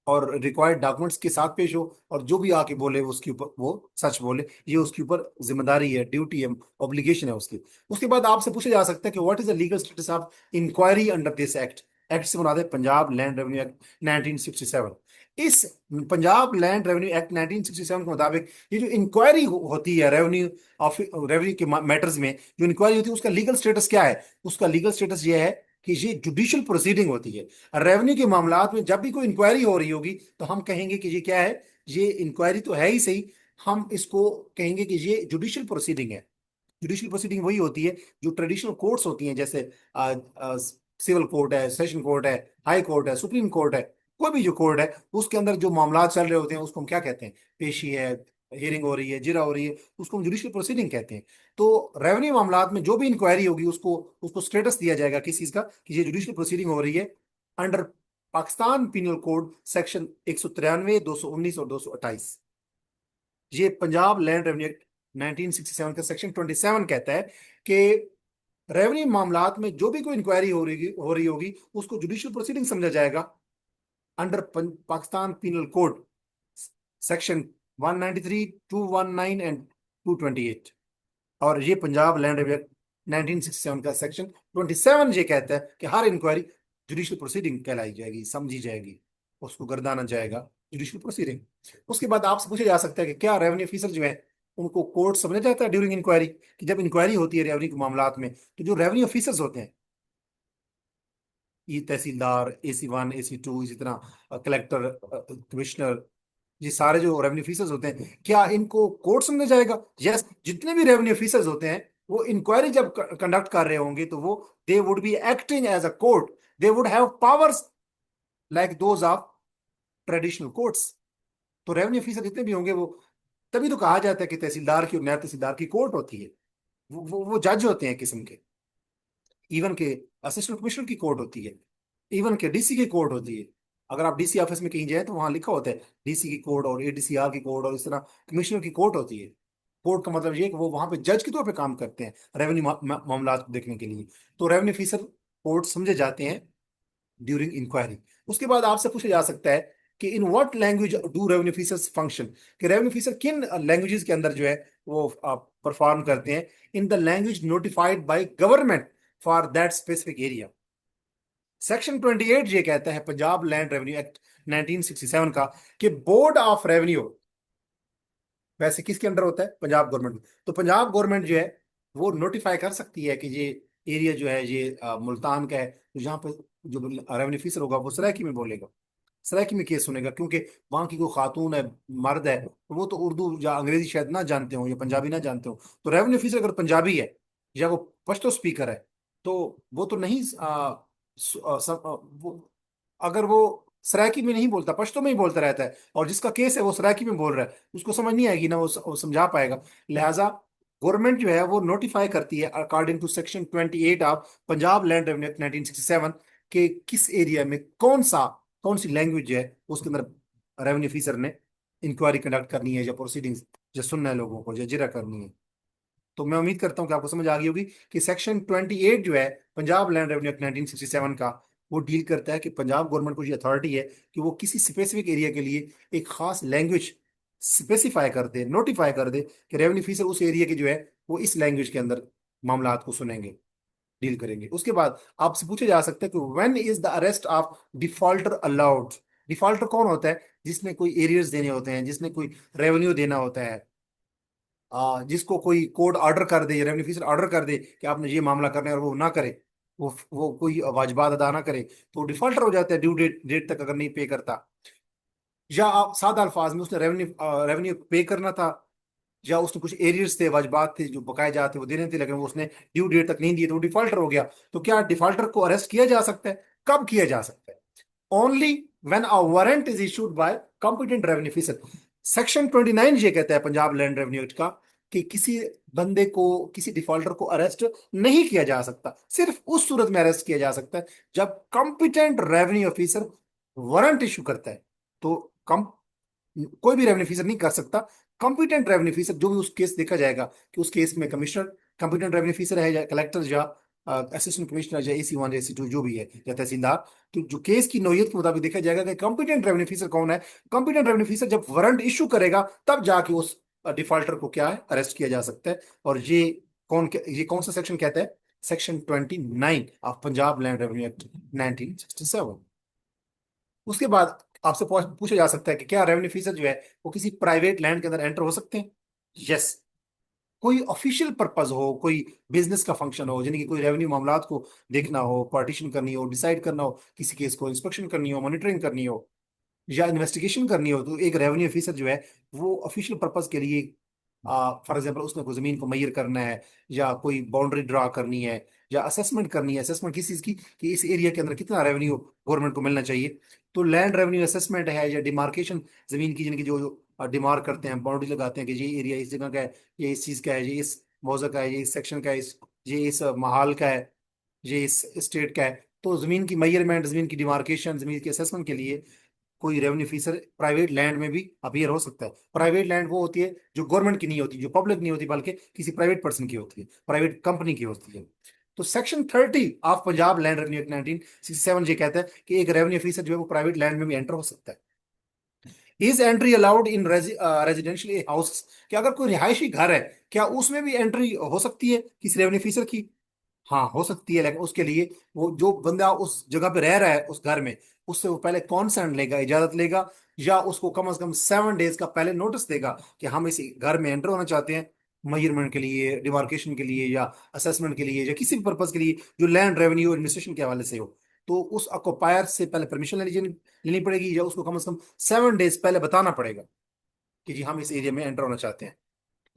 और रिक्वायर्ड डॉक्यूमेंट्स के साथ पेश हो, और जो भी आके बोले उसके ऊपर वो सच बोले। ये उसके ऊपर जिम्मेदारी है, ड्यूटी है, ऑब्लिगेशन है उसकी। उसके बाद आपसे पूछा जा सकता है कि what is the legal status of inquiry under this act. Act से मुराद है पंजाब लैंड रेवेन्यू एक्ट 1967। इस पंजाब लैंड रेवेन्यू एक्ट 1967 के मुताबिक ये जो इंक्वायरी होती है रेवेन्यू ऑफ रेवेन्यू के मैटर्स में, जो इंक्वायरी होती है उसका लीगल स्टेटस क्या है। उसका लीगल स्टेटस ये है कि ये जुडिशियल प्रोसीडिंग होती है। रेवेन्यू के मामलात में जब भी कोई इंक्वायरी हो रही होगी, तो हम कहेंगे कि ये क्या है, ये इंक्वायरी तो है ही सही, हम इसको कहेंगे कि ये जुडिशियल प्रोसीडिंग है। जुडिशियल प्रोसीडिंग वही होती है जो ट्रेडिशनल कोर्ट्स होती हैं, जैसे सिविल कोर्ट है, सेशन कोर्ट है, हाई कोर्ट है, सुप्रीम कोर्ट है। कोई भी जो कोर्ट है उसके अंदर जो मामला चल रहे होते हैं उसको हम क्या कहते हैं, पेशी है, हियरिंग हो रही है, जिरा हो रही है, उसको हम जुडिशियल प्रोसीडिंग कहते हैं। तो रेवेन्यू मामलात में जो भी इंक्वायरी होगी उसको उसको स्टेटस दिया जाएगा किस चीज का, कि ये जुडिशियल प्रोसीडिंग हो रही है under Pakistan penal code section 193, 219 और 228। ये पंजाब लैंड रेवेन्यू एक्ट 1967 का सेक्शन 27 कहता है कि रेवेन्यू मामलात में जो भी कोई इंक्वायरी हो रही होगी उसको जुडिशियल प्रोसीडिंग समझा जाएगा under Pakistan penal code section 193, 219 and 228। और ये पंजाब लैंड रेवेन्यू एक्ट 1967 का सेक्शन 27 ये कहता है कि हर इंक्वायरी जुडिशियल प्रोसीडिंग कहलाई जाएगी, समझी जाएगी, उसको गर्दाना जाएगा जुडिशियल प्रोसीडिंग। उसके बाद आपसे पूछा जा सकता है कि क्या रेवेन्यू ऑफिसर जो है उनको कोर्ट समझा जाता है ड्यूरिंग इंक्वायरी, कि जब इंक्वायरी होती है रेवेन्यू के मामलात में, तो जो रेवेन्यू ऑफिसर्स होते हैं, ये तहसीलदार, AC1, AC2, इसी तरह कलेक्टर, कमिश्नर, ये सारे जो रेवेन्यू ऑफिसर्स होते हैं, क्या इनको कोर्ट समझा जाएगा। यस, जितने भी रेवेन्यू ऑफिसर्स होते हैं वो इंक्वायरी जब कंडक्ट कर रहे होंगे तो वो they would be acting as a court, they would have powers like those of traditional courts. तो रेवेन्यू ऑफिसर जितने भी होंगे वो, तभी तो कहा जाता है कि तहसीलदार की और नायब तहसीलदार की कोर्ट होती है। वो जज होते हैं किस्म के। इवन के असिस्टेंट कमिश्नर की कोर्ट होती है, इवन के डीसी की कोर्ट होती है। अगर आप डीसी ऑफिस में कहीं जाए तो वहां लिखा होता है डीसी की कोर्ट और ADCR की कोर्ट, और इस तरह कमिश्नर की कोर्ट होती है। कोर्ट का मतलब ये है कि वो वहां पे जज के तौर पे काम करते हैं रेवेन्यू मामलात को देखने के लिए। तो रेवेन्यू ऑफिसर कोर्ट समझे जाते हैं ड्यूरिंग इंक्वायरी। उसके बाद आपसे पूछा जा सकता है कि in what language do revenue officers function, कि रेवेन्यू ऑफिसर किन लैंग्वेजेस के अंदर जो है वो परफॉर्म करते हैं, in the language notified by government for that specific area. Section 28 ये कहता है पंजाब लैंड रेवेन्यू एक्ट 1967 का, कि बोर्ड ऑफ रेवेन्यू वैसे किसके अंडर होता है, पंजाब गवर्नमेंट। तो पंजाब गवर्नमेंट जो है वो नोटिफाई कर सकती है कि ये एरिया जो है ये मुल्तान का है, तो यहाँ पे जो रेवेन्यू ऑफिसर होगा वो सरायकी में बोलेगा, सरायकी में केस सुनेगा, क्योंकि वहां की कोई खातून है, मर्द है, तो वो तो उर्दू या अंग्रेजी शायद ना जानते हो या पंजाबी ना जानते हो। तो रेवेन्यू ऑफिसर अगर पंजाबी है या वो पश्तो स्पीकर है, तो वो तो नहीं वो अगर वो सरायकी में नहीं बोलता, पश्तो में ही बोलता रहता है, और जिसका केस है वो सरायकी में बोल रहा है, उसको समझ नहीं आएगी ना, वो समझा पाएगा। लिहाजा गवर्नमेंट जो है वो नोटिफाई करती है according to section 28 of Punjab land revenue act 1967 के किस एरिया में कौन सी लैंग्वेज है उसके अंदर रेवेन्यू ऑफिसर ने इंक्वायरी कंडक्ट करनी है या प्रोसीडिंग्स जो सुनना है लोगों को, या जिरा करनी है। तो मैं उम्मीद करता हूँ कि आपको समझ आ गई होगी कि सेक्शन 28 जो है पंजाब लैंड रेवेन्यू एक्ट 1967 का, वो डील करता है कि पंजाब गवर्नमेंट को ये अथॉरिटी है कि वो किसी स्पेसिफिक एरिया के लिए एक खास लैंग्वेज स्पेसिफाई कर दे, नोटिफाई कर दे कि रेवेन्यू ऑफिसर उस एरिया के जो है वो इस लैंग्वेज के अंदर मामला को सुनेंगे, डील करेंगे। उसके बाद आपसे पूछे जा सकते हैं कि when is the arrest of defaulter allowed. Defaulter कौन होता है, जिसने कोई एरियर्स देने होते हैं, जिसने कोई रेवेन्यू देना होता है, जिसको कोई कोर्ट ऑर्डर कर दे, रेवेन्यू ऑफिसर ऑर्डर कर दे कि आपने ये मामला करना है और वो ना करे, वो कोई वाजबात अदा ना करे, तो डिफॉल्टर हो जाता है ड्यू डेट डेट तक अगर नहीं पे करता। या आप सादा अल्फाज में उसने रेवेन्यू रेवेन्यू पे करना था, या उसने कुछ एरियर्स थे, वाजबात थे जो बकाए जाते वो देने थे, लेकिन वो उसने ड्यू डेट तक नहीं दिए, तो वो डिफॉल्टर हो गया। तो क्या डिफॉल्टर को अरेस्ट किया जा सकता है? कब किया जा सकता है? Only when a warrant is issued by competent revenue officer. Section 29 ये कहता है पंजाब लैंड रेवेन्यू एक्ट का, कि किसी बंदे को, किसी डिफॉल्टर को अरेस्ट नहीं किया जा सकता, सिर्फ उस सूरत में अरेस्ट किया जा सकता है जब competent revenue officer warrant issue करता है। तो कम कोई भी रेवेन्यू ऑफिसर नहीं कर सकता। कॉम्पिटेंट रेवेन्यू ऑफिसर जो भी उस केस देखा जाएगा कि उस केस में कमिश्नर कॉम्पिटेंट रेवेन्यू ऑफिसर है, या कलेक्टर, या असिस्टेंट कमिश्नर, या AC1 या AC2 जो भी है, या तहसीलदार। तो जो केस की नौयत के मुताबिक देखा जाएगा कि कॉम्पिटेंट रेवेन्यू ऑफिसर कौन है। कॉम्पिटेंट रेवेन्यू ऑफिसर जब वारंट इशू करेगा तब जाके उस डिफॉल्टर को क्या है, अरेस्ट किया जा सकता है। और ये कौन सा सेक्शन कहता है? Section 29 of Punjab land revenue act 1967। उसके बाद आपसे पूछा जा सकता है कि क्या रेवेन्यू ऑफिसर जो है वो किसी प्राइवेट लैंड के अंदर एंटर हो सकते हैं? यस। कोई ऑफिशियल पर्पस हो, कोई बिजनेस का फंक्शन हो, यानी कि कोई रेवेन्यू मामलात को देखना हो, पार्टीशन करनी हो, डिसाइड करना हो, किसी केस को इंस्पेक्शन करनी हो, मॉनिटरिंग करनी हो, या इन्वेस्टिगेशन करनी हो, तो एक रेवेन्यू ऑफिसर जो है वो ऑफिशियल पर्पस के लिए, फॉर एग्जाम्पल उसने कोई जमीन को मैयर करना है, या कोई बाउंड्री ड्रा करनी है, या असेसमेंट करनी है। असेसमेंट किस चीज की, कि इस एरिया के अंदर कितना रेवेन्यू गवर्नमेंट को मिलना चाहिए। तो लैंड रेवेन्यू असेसमेंट है, या डिमार्केशन जमीन की, जिनकी जो डिमार्क करते हैं, बाउंड्री लगाते हैं कि ये एरिया इस जगह का है, ये इस चीज का है, ये इस मौजा का है, ये इस सेक्शन का है, ये इस महाल का है, ये इस स्टेट का है। तो जमीन की मेजरमेंट, जमीन की डिमार्केशन, जमीन की असेसमेंट के लिए कोई रेवेन्यू ऑफिसर प्राइवेट लैंड में भी अपीयर हो सकता है। प्राइवेट लैंड वो होती है जो गवर्नमेंट की नहीं होती, जो पब्लिक नहीं होती, बल्कि किसी प्राइवेट पर्सन की होती है, प्राइवेट कंपनी की होती है। तो section 30 of Punjab land revenue act 1967 ये कहता है कि एक रेवेन्यू ऑफिसर जो है वो प्राइवेट लैंड में भी एंटर हो सकता है। Is entry allowed in residential house, कि अगर कोई रिहायशी घर है, क्या उसमें भी एंट्री हो सकती है किसी रेवेन्यू ऑफिसर की? हाँ, हो सकती है, लेकिन उसके लिए वो जो बंदा उस जगह पे रह रहा है उस घर में, उससे वो पहले कॉन्सेंट लेगा, इजाजत लेगा, या उसको कम से कम 7 डेज का पहले नोटिस देगा कि हम इस घर में एंटर होना चाहते हैं, मेजरमेंट के लिए, डिमार्केशन के लिए, या असेसमेंट के लिए, या किसी भी पर्पज के लिए जो लैंड रेवेन्यू एडमिनिस्ट्रेशन के हवाले से हो। तो उस ऑक्युपायर से पहले परमिशन लेनी पड़ेगी, या उसको कम से कम 7 डेज पहले बताना पड़ेगा कि जी हम इस एरिया में एंटर होना चाहते हैं।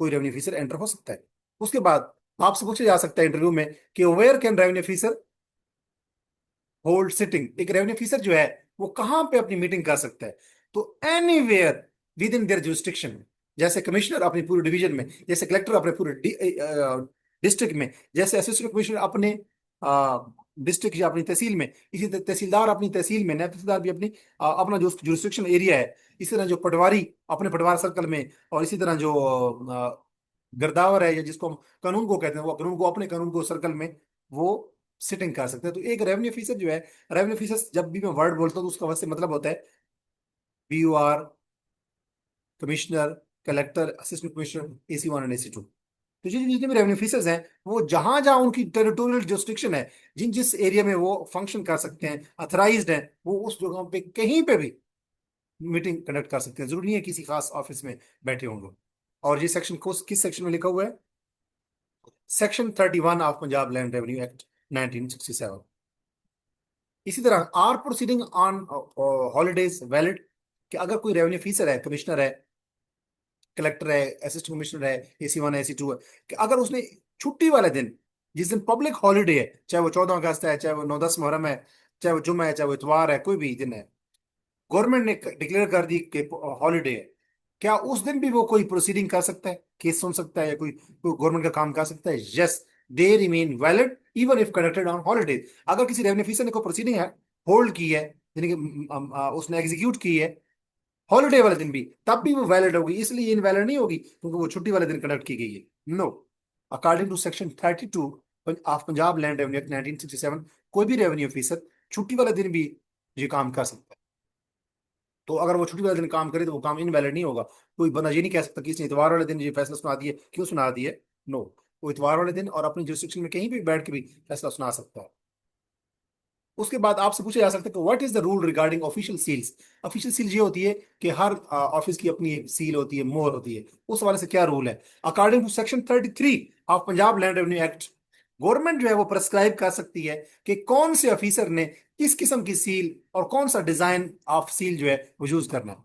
कोई रेवेन्यू ऑफिसर एंटर हो सकता है। उसके बाद आपसे पूछा जा सकता है इंटरव्यू में कि where can revenue officer hold sitting. एक रेवेन्यू ऑफिसर जो है वो कहां पे अपनी मीटिंग कर सकता है? तो anywhere with in their jurisdiction. जैसे कमिश्नर अपनी पूरे डिवीजन में, जैसे कलेक्टर अपने पूरे डिस्ट्रिक्ट में, जैसे असिस्टेंट कमिश्नर अपने डिस्ट्रिक्ट या अपनी तहसील में, इसी तरह तहसीलदार अपनी तहसील में, नायब तहसीलदार भी अपनी अपना जो जुरिस्डिक्शन एरिया है, इसी तरह जो पटवारी अपने पटवार सर्कल में, और इसी तरह जो गिरदावर है, या जिसको हम कानून को कहते हैं, वो कानून को अपने कानून को सर्कल में वो सिटिंग कर सकते हैं। तो एक रेवेन्यू ऑफिसर जो है, रेवेन्यू ऑफिसर जब भी मैं वर्ड बोलता हूँ तो उसका वैसे मतलब होता है BUR, commissioner, collector, assistant commissioner, AC1 and AC2। तो जितने भी रेवेन्यू ऑफिसर्स हैं, वो जहां जहां उनकी टेरिटोरियल जुरिस्डिक्शन है, जिस एरिया में वो फंक्शन कर सकते हैं, अथराइज्ड हैं, वो उस जगह पे कहीं पे भी मीटिंग कंडक्ट कर सकते हैं। जरूरी नहीं है किसी खास ऑफिस में बैठे होंगे। और ये सेक्शन को किस सेक्शन में लिखा हुआ है? Section 31 of Punjab land revenue act 1967। इसी तरह are proceeding on holidays valid, कि अगर कोई रेवेन्यू ऑफिसर है, कमिश्नर है, कलेक्टर है, असिस्टेंट कमिश्नर है, AC1 AC2 है, कि अगर उसने छुट्टी वाले दिन, जिस दिन पब्लिक हॉलीडे है, चाहे वो 14 अगस्त है, चाहे वो 9-10 मुहर्रम है, चाहे वो जुम्मा है, चाहे वो इतवार है, कोई भी दिन है, गवर्नमेंट ने डिक्लेयर कर दी कि हॉलीडे है, क्या उस दिन भी वो कोई प्रोसीडिंग कर सकता है, केस सुन सकता है, या कोई कोई गवर्नमेंट का काम कर सकता है? Yes, they remain valid even if conducted on holiday. अगर किसी रेवेन्यू ऑफिसर ने कोई प्रोसीडिंग है, होल्ड की है, यानी कि उसने एग्जीक्यूट की है हॉलीडे वाले दिन भी, तब भी वो वैलिड होगी। इसलिए इनवैलिड नहीं होगी क्योंकि वो छुट्टी वाले दिन कंडक्ट की गई है। No, according to Section 32 of Punjab land revenue act 1967, कोई भी रेवेन्यू ऑफिसर छुट्टी वाले दिन भी ये काम कर सकता है। तो अगर वो छुट्टी वाले दिन काम करे तो वो काम इनवैलिड नहीं होगा। कोई बंदा ये नहीं कह सकता कि इसने इतवार वाले दिन ये फैसला सुना दिए, क्यों सुना दिए। नो, वो इतवार वाले दिन और अपनी जुरिस्डिक्शन में कहीं भी बैठ के भी फैसला सुना सकता है। उसके बाद आपसे पूछा जा सकता है कि what is the rule regarding official seals. Official seal ये होती है कि हर ऑफिस की अपनी सील होती है, मोहर होती है। उस वाले से क्या रूल है? According to Section 33 of Punjab land revenue act, government जो है वो प्रेस्क्राइब कर सकती है कि कौन से ऑफिसर ने किस किस्म की सील और कौन सा डिजाइन ऑफ सील जो है वो यूज करना है।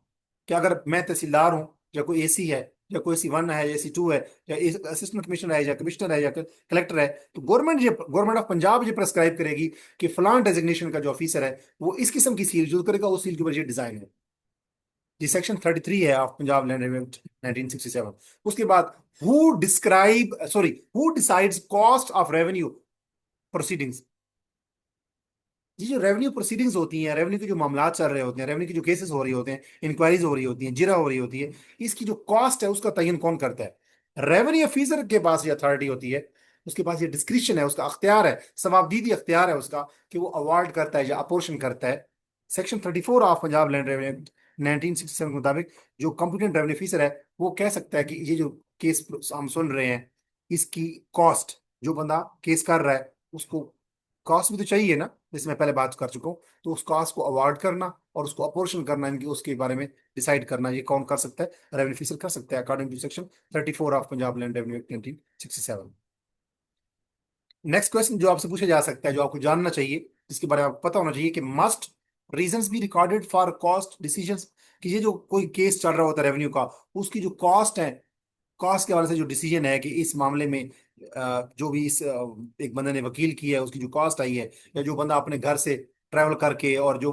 कि अगर मैं तहसीलदार हूं, या कोई AC है, या कोई AC1 है, या AC2 है, या असिस्टेंट कमिश्नर है, या कमिश्नर है, या कलेक्टर है, तो गवर्नमेंट ऑफ पंजाब ये प्रेस्क्राइब करेगी कि फलान डेजिग्नेशन का जो ऑफिसर है वो इस किस्म की सील यूज करेगा, उस सील के ऊपर ये डिजाइन है। ये Section 33 है ऑफ पंजाब लैंड रेवेन्यू 1967। उसके बाद who decides cost of revenue proceedings. ये जो रेवेन्यू प्रोसीडिंग्स होती हैं, रेवेन्यू के जो मामला चल रहे होते हैं, रेवेन्यू के जो केसेस हो रही होते हैं, इंक्वायरीज हो रही होती हैं, जिरा हो रही होती है, इसकी जो कॉस्ट है उसका तयन कौन करता है? रेवेन्यू ऑफिसर के पास ये अथॉरिटी होती है, उसके पास ये डिस्क्रिप्शन है, उसका अख्तियार है, सवाबदीदी अख्तियार है उसका, कि वो अवार्ड करता है या अपोर्शन करता है। Section 34 of Punjab land revenue act 1967 के मुताबिक जो कॉम्पिटेंट रेवेन्यू ऑफिसर है वो कह सकता है कि ये जो केस हम सुन रहे हैं, इसकी कॉस्ट, जो बंदा केस कर रहा है उसको कॉस्ट भी तो चाहिए ना, जिसमें पहले बात कर चुका हूँ। तो उस कॉस्ट को अवार्ड करना और उसको अपोर्शन करना, इनकी उसके बारे में डिसाइड करना, ये कौन कर सकता है? रेवेन्यू ऑफिसर कर सकता है, according to Section 34 of Punjab land revenue act 1967। Next question जो आपसे पूछा जा सकता है, जो आपको जानना चाहिए, जिसके बारे में आपको पता होना चाहिए, कि must reasons be recorded for cost decisions. कि ये जो कोई केस चल रहा होता है रेवेन्यू का, उसकी जो कॉस्ट है, कॉस्ट के हवाले से जो डिसीजन है कि इस मामले में जो भी इस एक बंदे ने वकील की है उसकी जो कॉस्ट आई है, या जो बंदा अपने घर से ट्रैवल करके और जो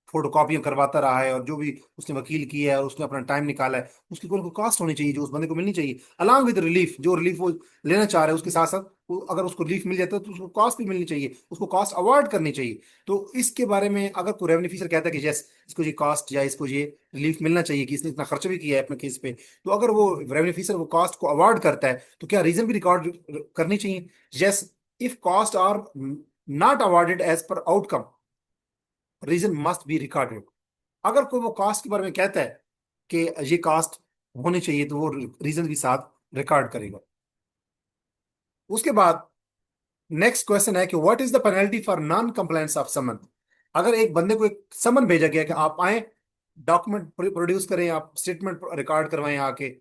फोटो कॉपियां करवाता रहा है, और जो भी उसने वकील किया है और उसने अपना टाइम निकाला है, उसकी कोई कॉस्ट होनी चाहिए जो उस बंदे को मिलनी चाहिए, अलॉन्ग विद रिलीफ। जो रिलीफ वो लेना चाह रहा है उसके साथ साथ अगर उसको रिलीफ मिल जाता है तो उसको कॉस्ट भी मिलनी चाहिए, उसको कॉस्ट अवॉइड करनी चाहिए। तो इसके बारे में अगर कोई रेवेन्यू ऑफिसर कहता है कि यस, इसको ये कॉस्ट या इसको ये रिलीफ मिलना चाहिए कि इसने इतना खर्चा भी किया है अपने केस पे, तो अगर वो रेवेन्यू ऑफिसर वो कॉस्ट को अवॉइड करता है तो क्या रीजन भी रिकॉर्ड करनी चाहिए? Yes, if cost are not awarded as per outcome, reason must be recorded. अगर कोई वो कॉस्ट के बारे में कहता है कि ये कॉस्ट होनी चाहिए, तो वो रीजन भी साथ रिकॉर्ड करेगा। उसके बाद नेक्स्ट क्वेश्चन है कि what is the penalty for non compliance of summon. अगर एक बंदे को एक समन भेजा गया कि आप आए, डॉक्यूमेंट प्रोड्यूस करें, आप स्टेटमेंट रिकॉर्ड करवाएं आके,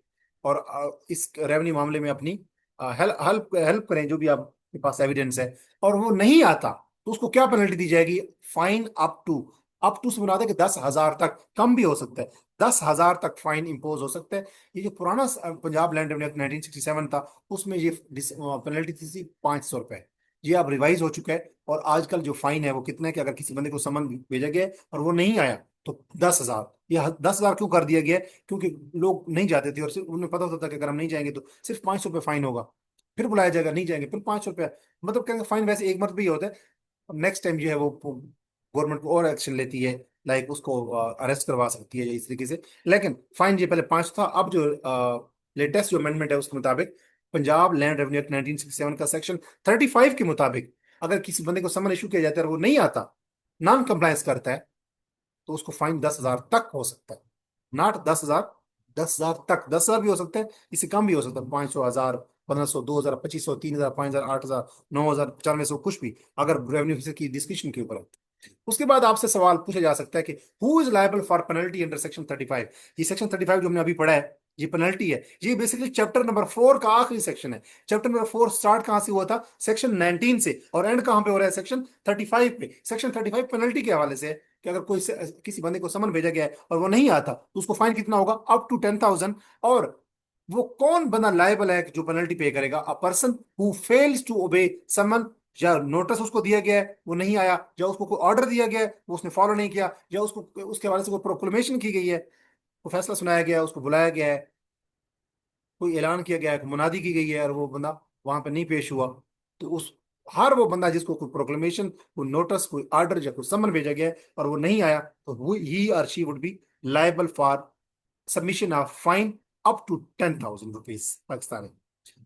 और इस रेवेन्यू मामले में अपनी हेल्प हेल्प हेल्प करें, जो भी आपके पास एविडेंस है, और वो नहीं आता, तो उसको क्या पेनल्टी दी जाएगी? फाइन अप टू से मुराद है कि 10,000 तक, कम भी हो सकता है, 10,000 तक फाइन इंपोज हो सकता है। ये जो पुराना पंजाब लैंड रेवेन्यू एक्ट 1967 था, उसमें ये पेनल्टी थी 500 रुपए। ये अब रिवाइज हो चुका है, और आजकल जो फाइन है वो कितना है कि अगर किसी बंदे को समन भेजा गया है और वो नहीं आया तो 10,000। ये 10,000 क्यों कर दिया गया है? क्योंकि लोग नहीं जाते थे और सिर्फ उन्हें पता होता था कि अगर हम नहीं जाएंगे तो सिर्फ 500 रुपये फाइन होगा, फिर बुलाया जाएगा, नहीं जाएंगे फिर 500 रुपया। मतलब क्या, फाइन वैसे एक मरतबा ही होता है, नेक्स्ट टाइम जो है वो गवर्नमेंट को और एक्शन लेती है, लाइक उसको अरेस्ट करवा सकती है या इस तरीके से। लेकिन फाइन ये पहले 5 था, अब जो लेटेस्ट जो अमेंडमेंट है उसके मुताबिक पंजाब लैंड रेवेन्यू एक्ट 1967 का Section 35 के मुताबिक अगर किसी बंदे को समन इशू किया जाता है और वो नहीं आता, नॉन कंप्लायंस करता है, तो उसको फाइन 10,000 तक हो सकता है। नॉट 10,000। 10,000 तक, 10,000 भी हो सकता है, इससे कम भी हो सकता है, 500, 1,000, 1,500, 2,000, 2,500, 3,000, 5,000, 8,000, 9,000, 9500, कुछ भी, अगर रेवेन्यू ऑफिसर की डिस्क्रिप्शन के ऊपर है। उसके बाद आपसे सवाल पूछा जा सकता है कि who is liable for penalty under section 35। ये सेक्शन 35 जो हमने अभी पढ़ा है, ये पेनल्टी है। ये बेसिकली चैप्टर नंबर 4 का आखिरी सेक्शन है। चैप्टर नंबर 4 स्टार्ट कहां से हुआ था? सेक्शन 19 से, और एंड कहां पे हो रहा है? सेक्शन 35 पे। सेक्शन 35 पेनल्टी के हवाले से है कि अगर कोई किसी बंदे को समन भेजा गया है और वो नहीं आता तो उसको फाइन कितना होगा? Up to 10,000। और वो कौन बंदा लायबल है जो पेनल्टी पे करेगा? A person who fails to obey summon, या नोटिस उसको दिया गया है वो नहीं आया, या उसको कोई ऑर्डर दिया गया है वो उसने फॉलो नहीं किया, या उसको उसके हवाले से कोई प्रोक्लेमेशन की गई है, वो फैसला सुनाया गया है, उसको बुलाया गया है, कोई ऐलान किया गया है, कोई मुनादी की गई है और वो बंदा वहां पे नहीं पेश हुआ, तो उस हर वो बंदा जिसको कोई प्रोक्लेमेशन, कोई नोटिस, कोई ऑर्डर या कोई समन भेजा गया है और वो नहीं आया, तो वो ही और she would be liable for submission of fine up to 10,000 rupees Pakistani.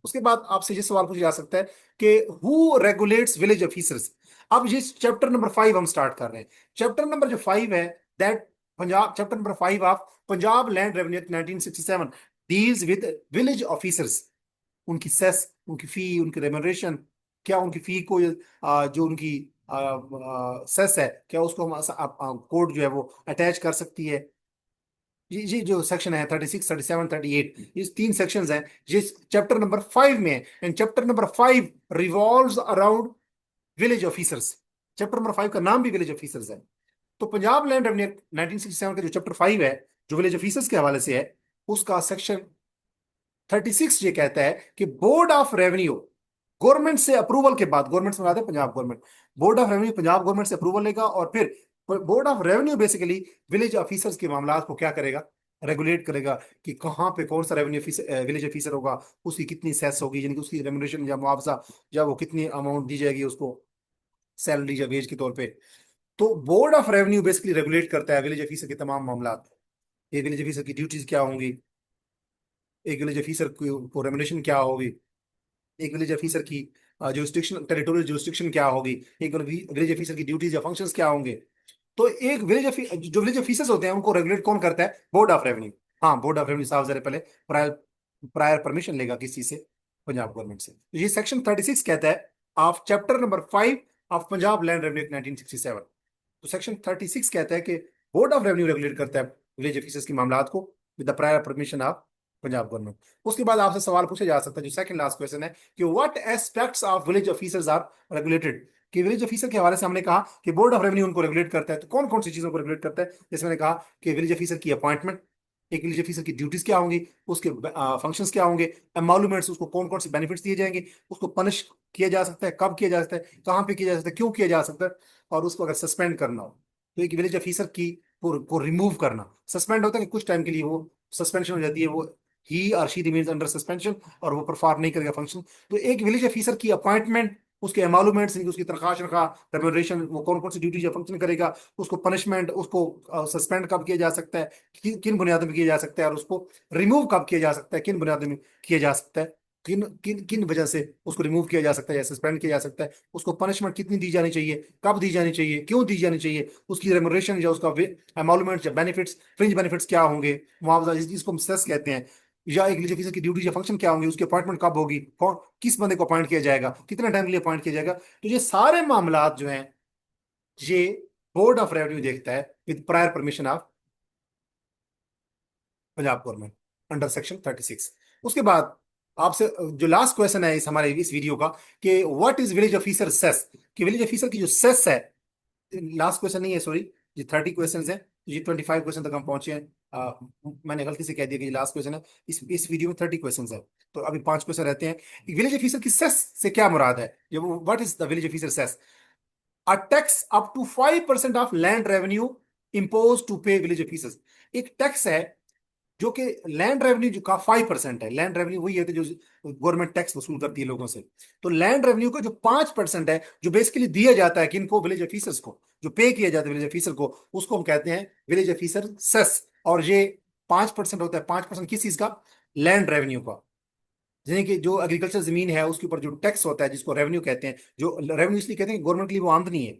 उसके बाद आपसे ये सवाल पूछा जा सकता है कि हु रेगुलेट्स विलेज ऑफिसर्स। अब ये चैप्टर नंबर 5 हम स्टार्ट कर रहे हैं। चैप्टर नंबर जो 5 है, that Punjab, chapter number 5 of Punjab land revenue act 1967 deals with village officers. उनकी सेस, उनकी फी, उनकी रेमुनरेशन, क्या उनकी फी को जो उनकी सेस है, क्या उसको हम कोर्ट जो है वो अटैच कर सकती है? ये जो सेक्शन है 36, 37, 38, ये तीन सेक्शंस हैं, ये चैप्टर नंबर 5 में है। And chapter number 5 revolves around village officers. Chapter number 5 का नाम भी विलेज ऑफिसर्स है। तो पंजाब लैंड रेवेन्यू 1967 का जो चैप्टर 5 है, जो विलेज ऑफिसर्स के हवाले से है, उसका सेक्शन 36 ये कहता है कि बोर्ड ऑफ रेवेन्यू गवर्नमेंट से अप्रूवल के बाद, गवर्नमेंट से है Punjab government, board of revenue Punjab government से अप्रूवल लेगा, और फिर board of revenue basically village officers के मामला को क्या करेगा? रेगुलेट करेगा कि कहाँ पे कौन सा रेवेन्यू ऑफिसर, विलेज ऑफिसर होगा, उसकी कितनी सेस होगी, यानी कि उसकी रेमुनरेशन या मुआवजा, या वो कितनी अमाउंट दी जाएगी उसको सैलरी या वेज के तौर पे। तो board of revenue basically regulate करता है विलेज ऑफिसर के तमाम मामला। ये विलेज ऑफिसर की ड्यूटीज क्या होंगी, एक विलेज ऑफिसर को रेमुनरेशन क्या होगी, एक विलेज ऑफिसर की जुरिस्डिक्शन, टेरिटोरियल जुरिस्डिक्शन क्या होगी, एक विलेज ऑफिसर की ड्यूटीज या फंक्शंस क्या होंगे। तो एक जो विलेज ऑफिसर्स होते हैं उनको रेगुलेट कौन करता है? Board of revenue. हाँ, बोर्ड ऑफ रेवेन्यू साहब जरा पहले प्रायर प्रायर परमिशन लेगा किस चीज से? पंजाब गवर्नमेंट से। तो ये सेक्शन 36 कहता है of chapter number 5 of Punjab land revenue 1967। तो सेक्शन 36 कहता है कि बोर्ड ऑफ रेवेन्यू रेगुलेट करता है विलेज ऑफिसर्स की मामलात को with the prior permission of Punjab government. उसके बाद आपसे सवाल पूछा जा सकता है, जो सेकंड लास्ट क्वेश्चन है, कि what aspects of village officers are regulated. कि विलेज ऑफिसर के हवाले से हमने कहा कि बोर्ड ऑफ रेवेन्यू उनको रेगुलेट करता है, तो कौन कौन सी चीजों को रेगुलेट करता है? जैसे मैंने कहा कि विलेज ऑफिसर की अपॉइंटमेंट, एक विलेज ऑफिसर की ड्यूटीज क्या होंगी, उसके फंक्शंस क्या होंगे, एमोलुमेंट्स, उसको कौन कौन से बेनिफिट्स दिए जाएंगे, उसको पनिश किया जा सकता है, कब किया जा सकता है, कहाँ पे किया जा सकता है, क्यों किया जा सकता है, और उसको अगर सस्पेंड करना हो तो एक विलेज ऑफिसर की को रिमूव करना। सस्पेंड होता है कि कुछ टाइम के लिए वो सस्पेंशन हो जाती है, वो ही और शी रिमेन्स अंडर सस्पेंशन, और वो परफॉर्म नहीं करेगा फंक्शन। तो एक विलेज ऑफिसर की अपॉइंटमेंट, उसके एमोलुमेंट्स, उसकी तनख्वाह शनख्वाह, रेम्यूनरेशन, वो कौन कौन सी ड्यूटी या फंक्शन करेगा, उसको पनिशमेंट, उसको सस्पेंड कब किया जा सकता है, किन बुनियादों पर किया जा सकता है, और उसको रिमूव कब किया जा सकता है, किन बुनियादों में किया जा सकता है, किन किन किन वजह से उसको रिमूव किया जा सकता है या सस्पेंड किया जा सकता है, उसको पनिशमेंट कितनी दी जानी चाहिए, कब दी जानी चाहिए, क्यों दी जानी चाहिए, उसकी रेमुनरेशन या उसका एमोलुमेंट या बेनिफिट्स, फ्रिंज बेनिफिट्स क्या होंगे, मुआवजा जिसको हम सेस कहते हैं, या एक लीजिए की ड्यूटी या फंक्शन क्या होंगे, उसकी अपॉइंटमेंट कब होगी, कौन किस बंदे को अपॉइंट किया जाएगा, कितने टाइम के लिए अपॉइंट किया जाएगा। तो ये सारे मामला जो हैं, ये बोर्ड ऑफ रेवेन्यू देखता है with prior permission of Punjab government under section 36। उसके बाद आपसे जो लास्ट क्वेश्चन है इस हमारे इस वीडियो का, कि what is village officer cess. कि विलेज ऑफिसर की जो सेस है, लास्ट क्वेश्चन नहीं है सॉरी, ये 30 क्वेश्चन है, ये 25 क्वेश्चन तक हम पहुंचे हैं। मैंने गलती से कह दिया कि ये लास्ट क्वेश्चन है, इस वीडियो में 30 क्वेश्चन है, तो अभी 5 क्वेश्चन रहते हैं। विलेज ऑफिसर की सेस से क्या मुराद है? ये what is the village officer cess? A tax up to 5% of land revenue impose to pay village officers. एक टैक्स है जो कि लैंड रेवेन्यू जो का 5% है। लैंड रेवेन्यू वही है जो गवर्नमेंट टैक्स वसूल करती है लोगों से। तो लैंड रेवेन्यू का जो 5% है, जो बेसिकली दिया जाता है किनको? विलेज ऑफिसर्स को, जो पे किया जाता है विलेज ऑफिसर को, उसको हम कहते हैं विलेज ऑफिसर सेस। और ये 5% होता है। 5% किस चीज का? लैंड रेवेन्यू का। यानी कि जो एग्रीकल्चर जमीन है उसके ऊपर जो टैक्स होता है, जिसको रेवेन्यू कहते हैं। जो रेवेन्यू इसलिए कहते हैं, गवर्नमेंट के लिए वो आमदनी है,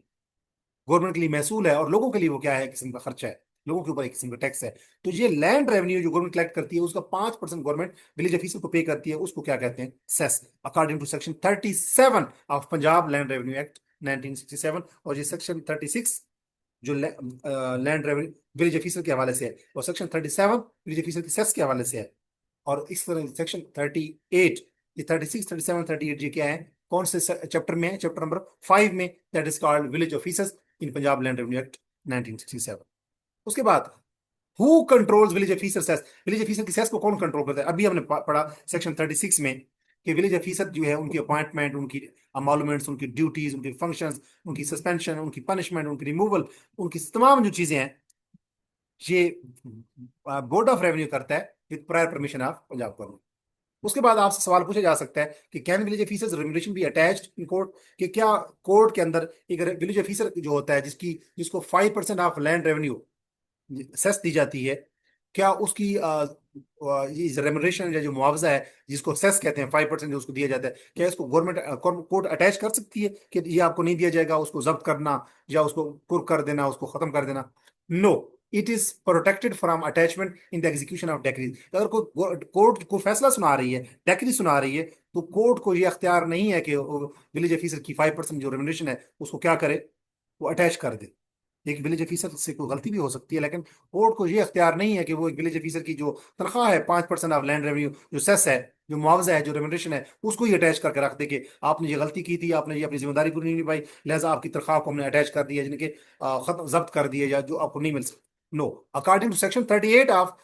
गवर्नमेंट के लिए महसूल है, और लोगों के लिए वो क्या है, किस्म का खर्चा है। लोगों के ऊपर एक किस्म का टैक्स है। तो ये लैंड रेवेन्यू जो गवर्नमेंट कलेक्ट करती है उसका 5% गवर्नमेंट विलेज ऑफिसर को पे करती है, उसको क्या कहते हैं, cess, according to section 37 of Punjab land revenue act 1967। और ये सेक्शन 36 जो लैंड रेवेन्यू विलेज ऑफिसर के हवाले से है, और सेक्शन 37 विलेज ऑफिसर की सेस के हवाले से है। और इस तरह सेक्शन 38, ये 36, 37, 38 ये क्या है, कौन से चैप्टर में है, चैप्टर नंबर 5 में, that is called village officers in Punjab land revenue act 1967। उसके बाद who controls village officer cess, village officer की सेस को कौन कंट्रोल करता है, अभी हमने पढ़ा सेक्शन 36 में कि विलेज ऑफिसर जो है उनकी अपॉइंटमेंट, उनकी अमॉल्यूमेंट्स, उनकी ड्यूटीज, उनके फंक्शंस, उनकी सस्पेंशन, उनकी पनिशमेंट, उनकी रिमूवल, उनकी तमाम जो चीजें हैं, ये बोर्ड ऑफ रेवेन्यू करता है with prior permission of Punjab government. उसके बाद आपसे सवाल पूछा जा सकता है कि can village officers remuneration be attached in court, कि क्या कोर्ट के अंदर एक विलेज ऑफिसर जो होता है जिसको 5% ऑफ लैंड रेवेन्यू सेस दी जाती है, क्या उसकी ये रेमुनरेशन या जो मुआवजा है जिसको सेस कहते हैं 5% जो उसको दिया जाता है, क्या इसको गवर्नमेंट कोर्ट अटैच कर सकती है कि ये आपको नहीं दिया जाएगा, उसको जब्त करना या उसको कुर्क कर देना, उसको खत्म कर देना? No, it is protected from attachment in the execution of decrees. अगर कोई कोर्ट को फैसला सुना रही है, डेक्री सुना रही है, तो कोर्ट को ये अख्तियार नहीं है कि विलेज ऑफिसर की 5% जो रेमुनरेशन है उसको क्या करे, वो अटैच कर दे। एक विलेज ऑफिसर से कोई गलती भी हो सकती है, लेकिन कोर्ट को ये अख्तियार नहीं है कि वो एक विलेज ऑफिसर की जो तनख्वाह है, 5% ऑफ लैंड रेवेन्यू जो सेस है, जो मुआवजा है, जो रेमुनरेशन है, उसको ही अटैच करके रख दे कि आपने ये गलती की थी, आपने ये अपनी जिम्मेदारी पूरी नहीं निभाई, लिहाजा आपकी तनख्वाह को हमने अटैच कर दिया, जिनके खत्म जब्त कर दिए, या जो आपको नहीं मिल सकता। No, according to section 38 of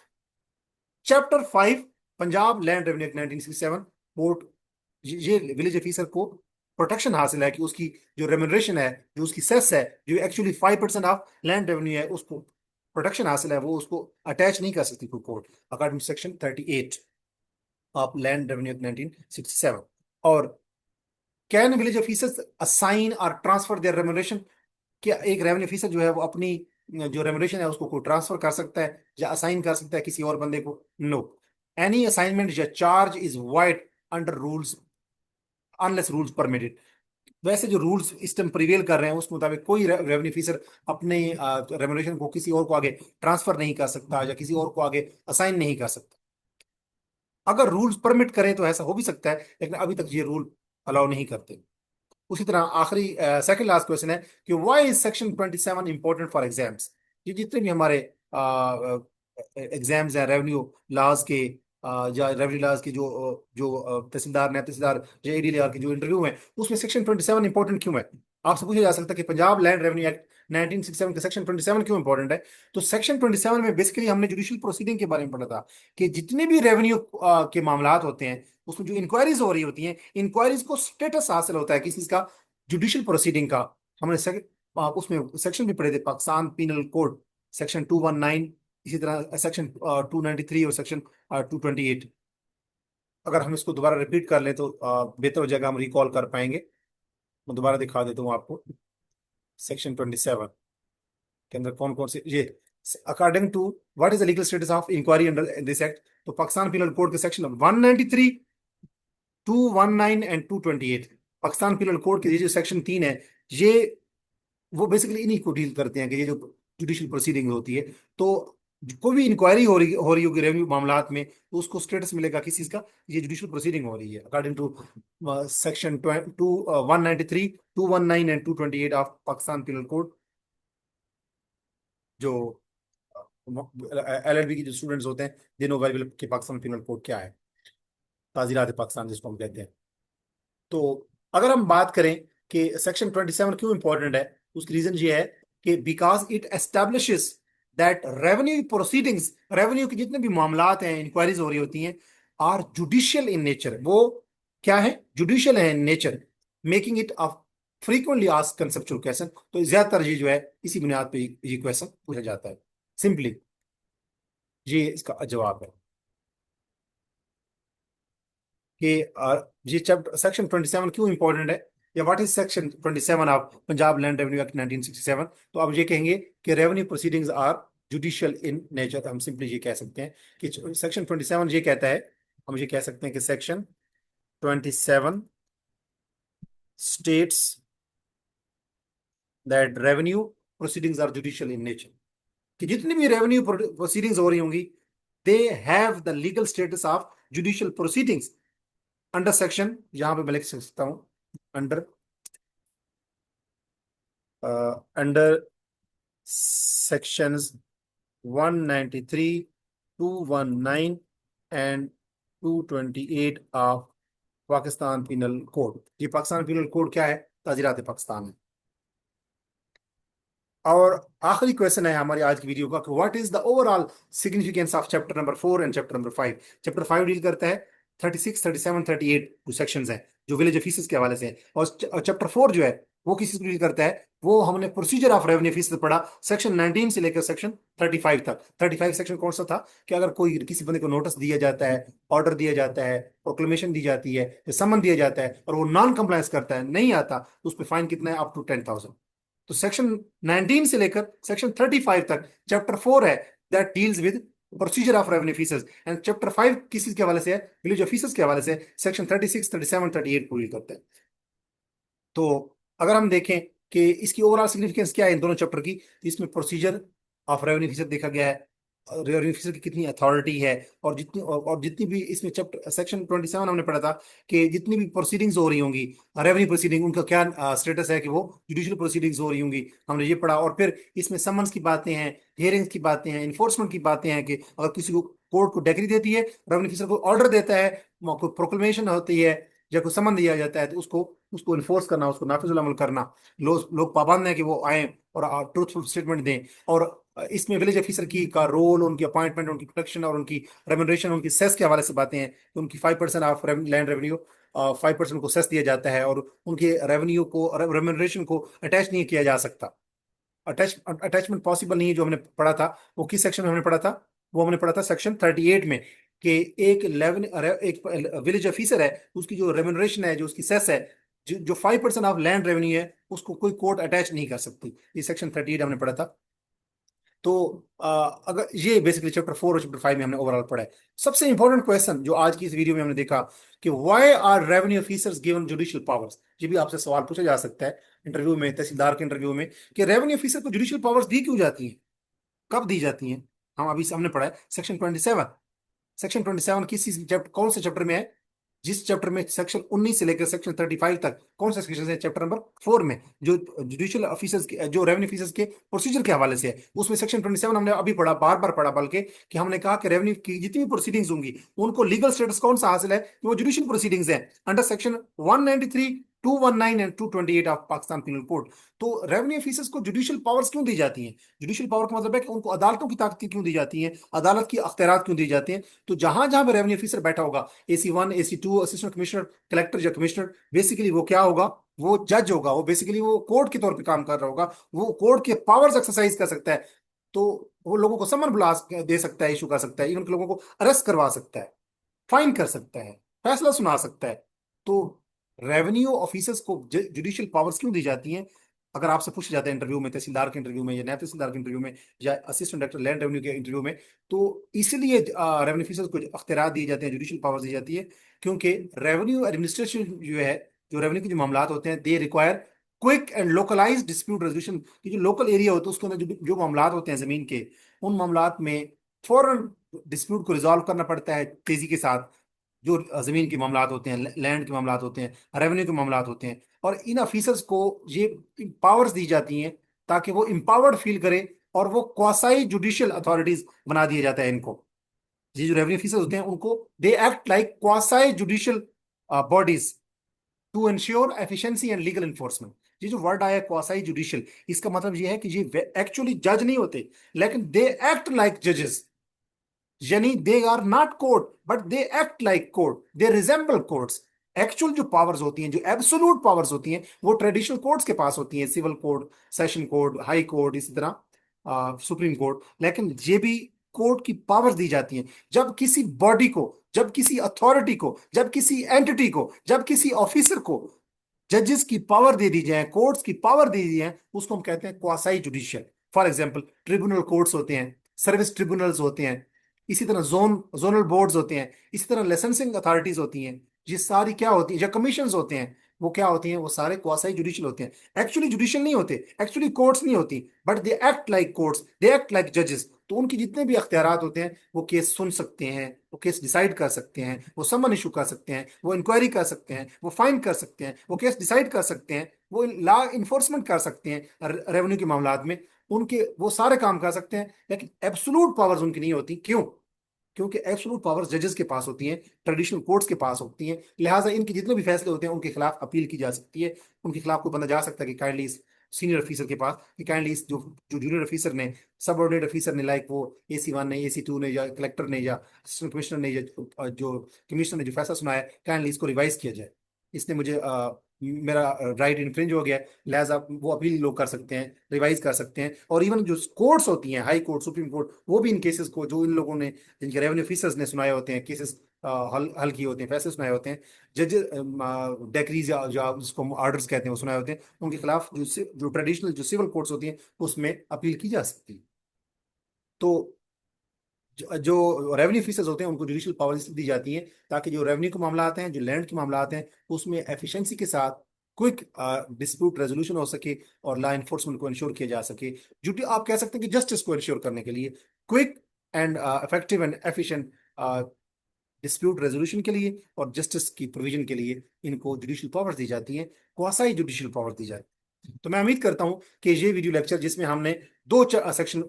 chapter 5 Punjab land revenue act 1967, court ये विलेज ऑफिसर को प्रोटेक्शन हासिल है कि उसकी जो रेमुनरेशन है, जो उसकी सेस है, जो एक्चुअली 5% ऑफ लैंड रेवेन्यू है, उसको प्रोटेक्शन हासिल है, वो उसको अटैच नहीं कर सकती कोई court, according to section 38 of land revenue act 1967। और can village officers assign or transfer their remuneration, क्या एक रेवेन्यू ऑफिसर जो है वो अपनी जो रेमुनरेशन है उसको कोई ट्रांसफर कर सकता है या असाइन कर सकता है किसी और बंदे को? नो, एनी असाइनमेंट या charge is wide under rules unless rules permitted. वैसे जो रूल्स इस टाइम प्रिवेल कर रहे हैं उस मुताबिक कोई रेवेन्यू ऑफिसर अपने रेमुनरेशन को किसी और को आगे ट्रांसफर नहीं कर सकता या किसी और को आगे असाइन नहीं कर सकता। अगर रूल्स परमिट करें तो ऐसा हो भी सकता है, लेकिन अभी तक ये रूल अलाउ नहीं करते। उसी तरह आखिरी सेकंड लास्ट क्वेश्चन है कि why is section 27 important for exams? ये जितने भी हमारे एग्जाम्स हैं रेवेन्यू लॉज के, या रेवेन्यू लॉज के जो जो तहसीलदार, नायब तहसीलदार, जो एडीआर के जो इंटरव्यू हैं, उसमें सेक्शन 27 इंपॉर्टेंट क्यों है? आपसे पूछा जा सकता है कि पंजाब लैंड रेवेन्यू एक्ट 1967 का सेक्शन 27 क्यों इंपॉर्टेंट है? तो सेक्शन 27 में बेसिकली हमने जुडिशियल प्रोसीडिंग के बारे में पढ़ा था कि जितने भी रेवेन्यू के मामलात होते हैं उसमें जो इंक्वायरीज हो रही होती हैं, इंक्वायरीज को स्टेटस हासिल होता है किसी का जुडिशियल प्रोसीडिंग का। हमने उसमें सेक्शन भी पढ़े थे, पाकिस्तान पीनल कोड सेक्शन 219, इसी तरह सेक्शन 293 और सेक्शन 228। अगर हम इसको दोबारा रिपीट कर लें तो बेहतर हो जाएगा, हम रिकॉल कर पाएंगे। मैं दोबारा दिखा देता हूँ आपको सेक्शन 27 के अंदर कौन कौन से ये, according to what is the legal status of inquiry under this act. तो पाकिस्तान पीनल कोड के section 193, 219 and 228, Pakistan penal code के ये जो सेक्शन 3 है, ये वो बेसिकली इन्हीं को डील करते हैं कि ये जो जुडिशियल प्रोसीडिंग होती है, तो कोई भी इंक्वायरी हो रही होगी रेवेन्यू मामलात में, तो उसको स्टेटस मिलेगा किस चीज का, ये जुडिशियल प्रोसीडिंग हो रही है according to section 193, 219 and 228 of Pakistan penal code. जो एलएलबी के जो स्टूडेंट्स होते हैं दे नो वेरी वेल कि पाकिस्तान पीनल कोड क्या है, ताजीरात पाकिस्तान जिसको हम कहते हैं। तो अगर हम बात करें कि सेक्शन 27 क्यों इंपॉर्टेंट है, उसकी रीजन ये है कि because it establishes that revenue proceedings, revenue के जितने भी मामलात हैं, इंक्वायरीज हो रही होती हैं, आर जुडिशियल इन नेचर। वो क्या है, जुडिशियल है in nature, making it a frequently asked conceptual question. तो ज्यादातर ये जो है इसी बुनियाद पे ये क्वेश्चन पूछा जाता है। सिंपली ये इसका जवाब है कि ये चैप्टर सेक्शन 27 क्यों इंपॉर्टेंट है, या what is section 27 of Punjab land revenue act 1967। तो आप ये कहेंगे कि revenue proceedings are judicial in nature. हम सिंपली ये कह सकते हैं कि सेक्शन 27 ये कहता है, हम ये कह सकते हैं कि section 27 states that revenue proceedings are judicial in nature. कि जितनी भी रेवेन्यू प्रोसीडिंग्स हो रही होंगी, they have the legal status of judicial proceedings under section, यहां पे मैं लिख सकता हूं, under under sections 193, 219 and 228 of Pakistan penal code. ये पाकिस्तान पिनल कोड क्या है? ताजीरात पाकिस्तान है। और आखिरी क्वेश्चन है हमारी आज की वीडियो का, what is the overall significance of chapter number 4 and chapter number 5। Chapter 5 deal करता है 36, 37, 38 जो सेक्शंस हैं, जो विलेज ऑफिसर्स के हवाले से हैं। और चैप्टर 4 जो है वो किसी को डील करता है, वो हमने प्रोसीजर ऑफ रेवेन्यू ऑफिसर पढ़ा, सेक्शन 19 से लेकर सेक्शन 35 तक। 35 सेक्शन कौन सा था? कि अगर कोई किसी बंदे को नोटिस दिया जाता है, ऑर्डर दिया जाता है, प्रोक्लेमेशन दी जाती है, या समन दिया जाता है और वो नॉन कंप्लायंस करता है, नहीं आता, तो उस पर फाइन कितना है? Up to 10,000। तो सेक्शन 19 से लेकर सेक्शन 35 तक चैप्टर 4 है, that deals with procedure of revenue officers. And chapter 5 किसी के हवाले से है? विलेज ऑफिसर्स के हवाले से सेक्शन 36, 37, 38 पूरी करते हैं। तो अगर हम देखें कि इसकी ओवरऑल सिग्निफिकेंस क्या है इन दोनों चैप्टर की, तो इसमें प्रोसीजर ऑफ रेवेन्यू ऑफिसर देखा गया है, रेवेन्यू ऑफिसर की कितनी अथॉरिटी है, और जितनी भी इसमें चैप्टर सेक्शन 27 हमने पढ़ा था कि जितनी भी प्रोसीडिंग्स हो रही होंगी, रेवेन्यू प्रोसीडिंग, उनका क्या स्टेटस है कि वो जुडिशियल प्रोसीडिंग्स हो रही होंगी, हमने ये पढ़ा। और फिर इसमें समन्स की बातें हैं, हियरिंग्स की बातें हैं, इन्फोर्समेंट की बातें हैं, कि अगर किसी को कोर्ट को डिक्री देती है, रेवेन्यू ऑफिसर को ऑर्डर देता है, कोई प्रोक्लेमेशन होती है या कोई समन दिया जाता है, तो उसको उसको इन्फोर्स करना, उसको नाफिजुल अमल करना। लोग पाबंद हैं कि वो आए और ट्रूथफुल स्टेटमेंट दें। और इसमें विलेज ऑफिसर की का रोल, उनकी अपॉइंटमेंट, उनकी प्रोटेक्शन और उनकी रेमुनरेशन, उनकी सेस के हवाले से बातें हैं कि उनकी 5% ऑफ लैंड रेवेन्यू, 5% को सेस दिया जाता है, और उनके रेवेन्यू को, रेमुनरेशन को अटैच नहीं किया जा सकता। अटैचमेंट पॉसिबल नहीं है। जो हमने पढ़ा था वो किस सेक्शन में हमने पढ़ा था? वो हमने पढ़ा था सेक्शन 38 में, कि एक एक विलेज ऑफिसर है, उसकी जो रेमुनरेशन है, जो उसकी सेस है, जो 5% ऑफ लैंड रेवेन्यू है, उसको कोई कोर्ट अटैच नहीं कर सकती। ये सेक्शन 38 हमने पढ़ा था। तो अगर ये बेसिकली चैप्टर 4 और चैप्टर 5 में हमने ओवरऑल पढ़ा है। सबसे इंपॉर्टेंट क्वेश्चन जो आज की इस वीडियो में हमने देखा, कि why are revenue officers given judicial powers. ये भी आपसे सवाल पूछा जा सकता है इंटरव्यू में, तहसीलदार के इंटरव्यू में, कि रेवेन्यू ऑफिसर को जुडिशियल पावर्स दी क्यों जाती हैं, कब दी जाती हैं। हम अभी हमने पढ़ा है सेक्शन 27। सेक्शन 27 किसी चैप्टर, कौन से चैप्टर में है? जिस चैप्टर में सेक्शन 19 से लेकर सेक्शन 35 तक कौन सा सेक्शन है? चैप्टर नंबर 4 में, जो जुडिशियल ऑफिसर्स के, जो रेवेन्यू ऑफिसर्स के प्रोसीजर के हवाले से है, उसमें सेक्शन 27 हमने अभी पढ़ा, बार बार पढ़ा बल्कि, कि हमने कहा कि रेवेन्यू की जितनी भी प्रोसीडिंग्स होंगी, उनको लीगल स्टेटस कौन सा हासिल है? कि वो जुडिशियल प्रोसीडिंग्स है under section 193, 219 and 228 of Pakistan penal code. तो रेवेन्यू ऑफिसर्स को जुडिशियल पावर्स क्यों दी जाती हैं? जुडिशियल पावर का मतलब है कि उनको अदालतों की ताकत क्यों दी जाती है, अदालत की अख्तियारात क्यों दी जाती हैं। तो जहां जहां पे रेवेन्यू ऑफिसर बैठा होगा, AC1, AC2, assistant commissioner, collector या कमिश्नर, बेसिकली वो क्या होगा? वो जज होगा, वो बेसिकली वो कोर्ट के तौर पे काम कर रहा होगा, वो कोर्ट के पावर्स एक्सरसाइज कर सकता है। तो वो लोगों को समन बुला दे सकता है, इशू कर सकता है, इवन लोगों को अरेस्ट करवा सकता है, फाइन कर सकता है, फैसला सुना सकता है। तो रेवेन्यू ऑफिसर्स को जुडिशियल पावर्स क्यों दी जाती हैं? अगर आपसे पूछा जाता है इंटरव्यू में, तहसीलदार के इंटरव्यू में, या नायब तहसीलदार के इंटरव्यू में, या असिस्टेंट डायरेक्टर लैंड रेवेन्यू के इंटरव्यू में, तो इसलिए रेवेन्यू ऑफिसर्स को अख्तियार दिए जाते हैं, जुडिशियल पावर्स दी जाती है, क्योंकि रेवेन्यू एडमिनिस्ट्रेशन जो है, जो रेवेन्यू के जो मामलात होते हैं, they require quick and localise dispute resolution. कि जो लोकल एरिया होता है उसके अंदर जो मामलात होते हैं जमीन के, उन मामलात में फौरन डिस्प्यूट को रिजॉल्व करना पड़ता है तेजी के साथ। जो जमीन के मामलात होते हैं, लैंड के मामलात होते हैं, रेवेन्यू के मामलात होते हैं, और इन ऑफिसर्स को ये पावर्स दी जाती हैं ताकि वो एम्पावर्ड फील करें, और वो क्वासाई जुडिशियल अथॉरिटीज बना दिया जाता है इनको। ये जो रेवेन्यू ऑफिसर्स होते हैं उनको, they act like quasi judicial bodies to ensure efficiency and legal enforcement. ये जो वर्ड आया क्वासाई जुडिशियल, इसका मतलब ये है कि ये एक्चुअली जज नहीं होते, लेकिन दे एक्ट लाइक जजेस। यानी they are not court, but they act like court, they resemble courts. Actual जो पावर्स होती हैं, जो एब्सोल्यूट पावर्स होती हैं, वो ट्रेडिशनल कोर्ट्स के पास होती हैं, civil court, session court, high court, इसी तरह सुप्रीम कोर्ट। लेकिन ये भी कोर्ट की पावर्स दी जाती हैं जब किसी बॉडी को, जब किसी अथॉरिटी को, जब किसी एंटिटी को, जब किसी ऑफिसर को जजेस की पावर दे दी जाए, कोर्ट्स की पावर दे दी जाए, उसको हम कहते हैं quasi judicial. For example tribunal courts होते हैं, सर्विस ट्रिब्यूनल्स होते हैं, इसी तरह जोनल बोर्ड्स होते हैं, इसी तरह लाइसेंसिंग अथॉरिटीज होती हैं। ये सारी क्या होती है? या कमीशंस होते हैं, वो क्या होती हैं, वो सारे क्वासाई जुडिशियल होते हैं। एक्चुअली जुडिशियल नहीं होते, एक्चुअली कोर्ट्स नहीं होती, but they act like courts, they act like जजेस। तो उनके जितने भी अख्तियारात होते हैं, वो केस सुन सकते हैं, वो केस डिसाइड कर सकते हैं, वो समन इशू कर सकते हैं, वो इंक्वायरी कर सकते हैं, वो फाइन कर सकते हैं, वो केस डिसाइड कर सकते हैं, वो लॉ इन्फोर्समेंट कर सकते हैं रेवेन्यू के मामलात में। उनके वो सारे काम कर सकते हैं, लेकिन एब्सोलूट पावर्स उनकी नहीं होती। क्यों? क्योंकि एब्सोलूट पावर्स जजेस के पास होती हैं, ट्रेडिशनल कोर्ट्स के पास होती हैं। लिहाजा इनके जितने भी फैसले होते हैं उनके खिलाफ अपील की जा सकती है। उनके खिलाफ कोई बंदा जा सकता है कि काइंडली इस सीनियर ऑफिसर के पास, कि काइंडली इस जो जो जूनियर ऑफिसर ने, सबऑर्डिनेट ऑफिसर ने, लाइक वो AC1 ने, AC2 ने, या कलेक्टर ने, या असिस्टेंट कमिश्नर ने, या जो कमिश्नर ने जो फैसला सुनाया, काइंडली इसको रिवाइज किया जाए, इसने मुझे मेरा राइट इन्फ्रिंज हो गया है। लिहाजा वो अपील लोग कर सकते हैं, रिवाइज कर सकते हैं। और इवन जो कोर्ट्स होती हैं, हाई कोर्ट, सुप्रीम कोर्ट, वो भी इन केसेस को, जो इन लोगों ने, जिनके रेवेन्यू ऑफिसर्स ने सुनाए होते हैं केसेस, हल हल किए होते हैं, फैसले सुनाए होते हैं, जज डेक्रीज या जो जिसको ऑर्डर्स कहते हैं, वो सुनाए होते हैं, उनके खिलाफ जो ट्रेडिशनल जो सिविल कोर्ट्स होती हैं, उसमें अपील की जा सकती है। तो जो रेवेन्यू ऑफिसर्स होते हैं उनको जुडिशियल पावर्स दी जाती हैं, ताकि जो रेवेन्यू के मामला आते हैं, जो लैंड के मामला आते हैं, उसमें एफिशिएंसी के साथ क्विक डिस्प्यूट रेजोल्यूशन हो सके, और लॉ इन्फोर्समेंट को इंश्योर किया जा सके। ड्यूटी आप कह सकते हैं कि जस्टिस को इंश्योर करने के लिए, quick and effective and efficient dispute resolution के लिए और जस्टिस की प्रोविजन के लिए इनको जुडिशियल पावर्स दी जाती हैं, क्वासाई जुडिशियल पावर दी जाती है। तो मैं उम्मीद करता हूं कि ये वीडियो लेक्चर, जिसमें हमने दो सेक्शन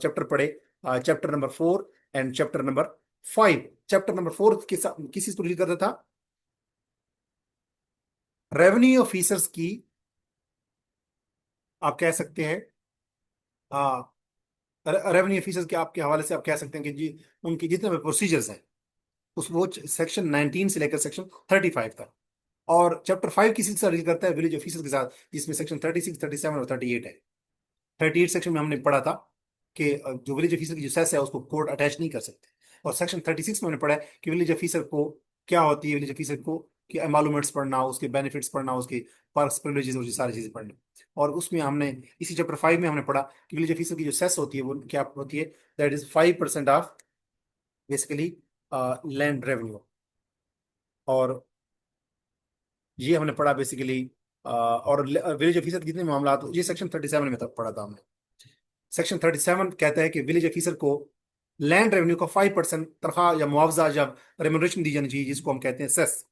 चैप्टर पढ़े, chapter number 4 and chapter number 5। Chapter number 4 किसी से डील करता था? रेवेन्यू ऑफिसर्स की, आप कह सकते हैं, रेवेन्यू ऑफिसर्स के आपके हवाले से आप कह सकते हैं कि जी, उनके जितने भी प्रोसीजर्स हैं, उस वो सेक्शन 19 से लेकर सेक्शन 35 तक। और चैप्टर 5 किसी से डील करता है विलेज ऑफिसर के साथ, जिसमें सेक्शन 36, 37 और 38 है। 38 सेक्शन में हमने पढ़ा था कि जो विलेज ऑफिसर की जो सेस है उसको कोर्ट अटैच नहीं कर सकते। और सेक्शन 36 में हमने पढ़ा है कि विलेज ऑफिसर को क्या होती है, विलेज ऑफिसर को कि एमालूमेंट्स पढ़ना, उसके बेनिफिट्स पढ़ना, उसके पर्क्स प्रिविलेजेस, वो सारी चीजें पढ़नी। और उसमें हमने, इसी चैप्टर 5 में हमने पढ़ा कि विलेज ऑफिसर की जो सेस होती है वो क्या होती है, that is 5% of basically land revenue. और ये हमने पढ़ा बेसिकली, और विलेज ऑफिसर के जितने मामला, ये सेक्शन 37 में तक पढ़ा था हमने। सेक्शन 37 कहता है कि विलेज ऑफिसर को लैंड रेवेन्यू का 5% तनख्वाह या मुआवजा या रेमुनरेशन दी जानी चाहिए, जिसको हम कहते हैं सेस।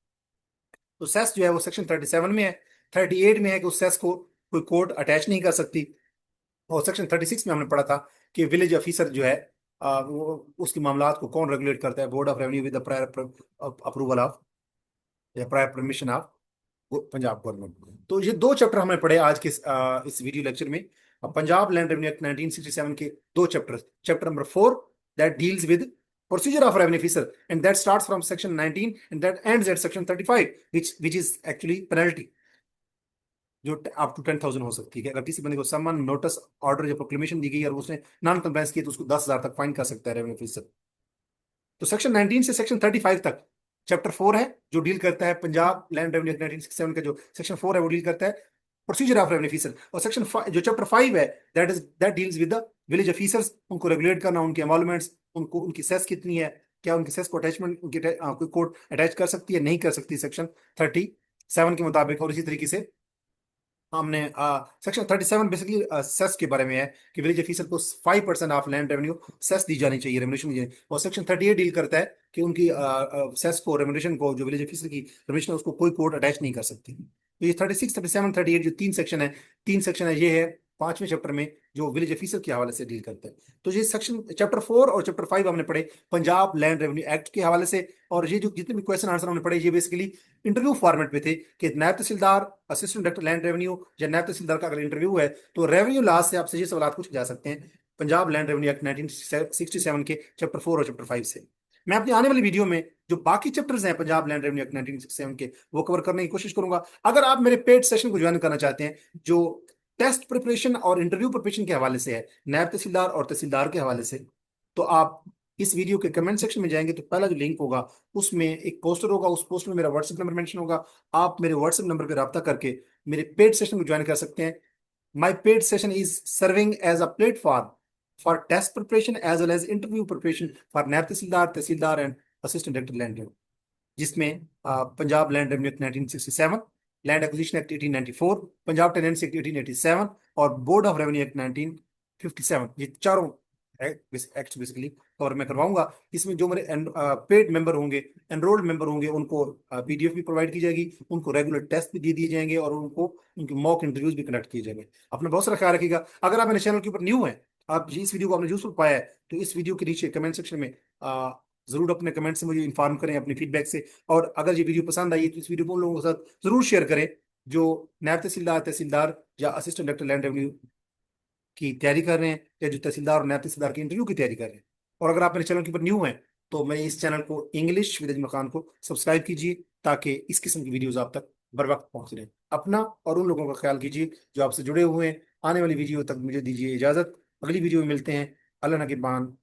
तो सेस जो है वो सेक्शन 37 में है। 38 में है कि उस सेस को कोई कोर्ट अटैच नहीं कर सकती। और सेक्शन 36 में हमने पढ़ा था कि विलेज ऑफिसर जो है, वो उसके मामलात को कौन रेगुलेट करता है, board of revenue with the prior approval of या prior permission of Punjab government. तो ये दो चैप्टर हमने पढ़े आज के इस वीडियो लेक्चर में। पंजाब लैंड रेवेन्यू एक्ट 1967 के दो chapter, chapter number 4 that deals with procedure of revenue officer, and that starts from section 19 and that ends at section 35, which is actually penalty, जो अप टू 10,000 हो सकती है। अगर किसी बंदे को समन, नोटिस, ऑर्डर या प्रोक्लेमेशन दी गई और उसने नॉन कंप्लायंस की, तो उसको 10,000 तक फाइन कर सकता है रेवेन्यू ऑफिसर। तो सेक्शन 19 से सेक्शन 35 तक चैप्टर 4 है, जो डील करता है पंजाब लैंड रेवेन्यू 1967 का। जो सेक्शन 4 है वो डील करता है प्रोसीजर ऑफ रेवेन्यू ऑफिसर। और सेक्शन जो चैप्टर 5 है, that deals with the village officers, उनको रेगुलेट करना, उनके एमॉल्वमेंट्स, उनको उनकी सेस कितनी है, क्या उनकी सेस को अटैचमेंट उनकी कोई कोर्ट अटैच कर सकती है, नहीं कर सकती, सेक्शन 37 के मुताबिक। और इसी तरीके से हमने सेक्शन 37 बेसिकली सेस के बारे में है कि विलेज ऑफिसर को 5% ऑफ लैंड रेवेन्यू सेस दी जानी चाहिए, रेमुनेशन दी जानी। और सेक्शन 38 डील करता है कि उनकी सेस को, रेमुनेशन को, जो विलेज ऑफिसर की रेमुनेशन है, उसको कोई कोर्ट अटैच नहीं कर सकती। तो ये 36, 37, 38 जो तीन सेक्शन है, ये है पांचवें चैप्टर में, जो विलेज ऑफिसर के हवाले से डील करते हैं। तो ये सेक्शन चैप्टर 4 और चैप्टर 5 हमने पढ़े पंजाब लैंड रेवेन्यू एक्ट के हवाले से। और ये जो जितने भी क्वेश्चन आंसर हमने पढ़े, ये बेसिकली इंटरव्यू फॉर्मेट पे थे कि नायब तहसीलदार, असिस्टेंट डायरेक्टर लैंड रेवेन्यू या नायब तहसीलदार का अगर इंटरव्यू है, तो रेवेन्यू लॉ से आपसे ये सवाल पूछे जा सकते हैं पंजाब लैंड रेवेन्यू एक्ट 1967 के चैप्टर 4 और चैप्टर 5 से। मैं अपनी आने वाली वीडियो में जो बाकी चैप्टर्स हैं पंजाब लैंड रेवेन्यू एक्ट 1967 के, वो कवर करने की कोशिश करूंगा। अगर आप मेरे पेड सेशन को ज्वाइन करना चाहते हैं, जो टेस्ट प्रिपरेशन और इंटरव्यू प्रिपरेशन के हवाले से है, नायब तहसीलदार और तहसीलदार के हवाले से, तो आप इस वीडियो के कमेंट सेक्शन में जाएंगे तो पहला जो लिंक होगा उसमें एक पोस्टर होगा, उस पोस्टर में मेरा व्हाट्सएप नंबर मेंशन होगा। आप मेरे व्हाट्सएप नंबर पर रब्ता करके मेरे पेड सेशन को ज्वाइन कर सकते हैं। My paid session is serving as a platform for test preparation as well as interview preparation for naib tehsildar, tehsildar and assistant director land revenue, जिसमें Punjab land revenue 1967 land acquisition act 1894, Punjab tenancy act 1887 और board of revenue act 1957। ये चारों act basically cover मैं करवाऊंगा। इसमें जो मेरे paid member होंगे, एनरोल्ड मेंबर होंगे, उनको पीडीएफ भी प्रोवाइड की जाएगी, उनको रेगुलर टेस्ट भी दे दिए जाएंगे और उनको उनके मॉक इंटरव्यूज भी कंडक्ट किए जाएंगे। अपना बहुत सारा ख्याल रखिएगा। अगर आप मेरे चैनल के ऊपर न्यू हैं, आप इस वीडियो को आपने यूजफुल पाया है, तो इस वीडियो के नीचे कमेंट सेक्शन में जरूर अपने कमेंट से मुझे इन्फॉर्म करें, अपने फीडबैक से। और अगर ये वीडियो पसंद आई है तो इस वीडियो को उन लोगों के साथ जरूर शेयर करें जो नायब तहसीलदार, तहसीलदार या असिस्टेंट डायरेक्टर लैंड रेवेन्यू की तैयारी कर रहे हैं, या जो तहसीलदार और नायब तहसीलदार के इंटरव्यू की तैयारी कर रहे हैं। और अगर आप मेरे चैनल के ऊपर न्यू हैं, तो मैं इस चैनल को इंग्लिश विद मकान को सब्सक्राइब कीजिए, ताकि इस किस्म की वीडियोस आप तक बर वक्त पहुंच रहे। अपना और उन लोगों का ख्याल कीजिए जो आपसे जुड़े हुए हैं। आने वाली वीडियो तक मुझे दीजिए इजाजत। अगली वीडियो में मिलते हैं। अल्लाह नगहबान।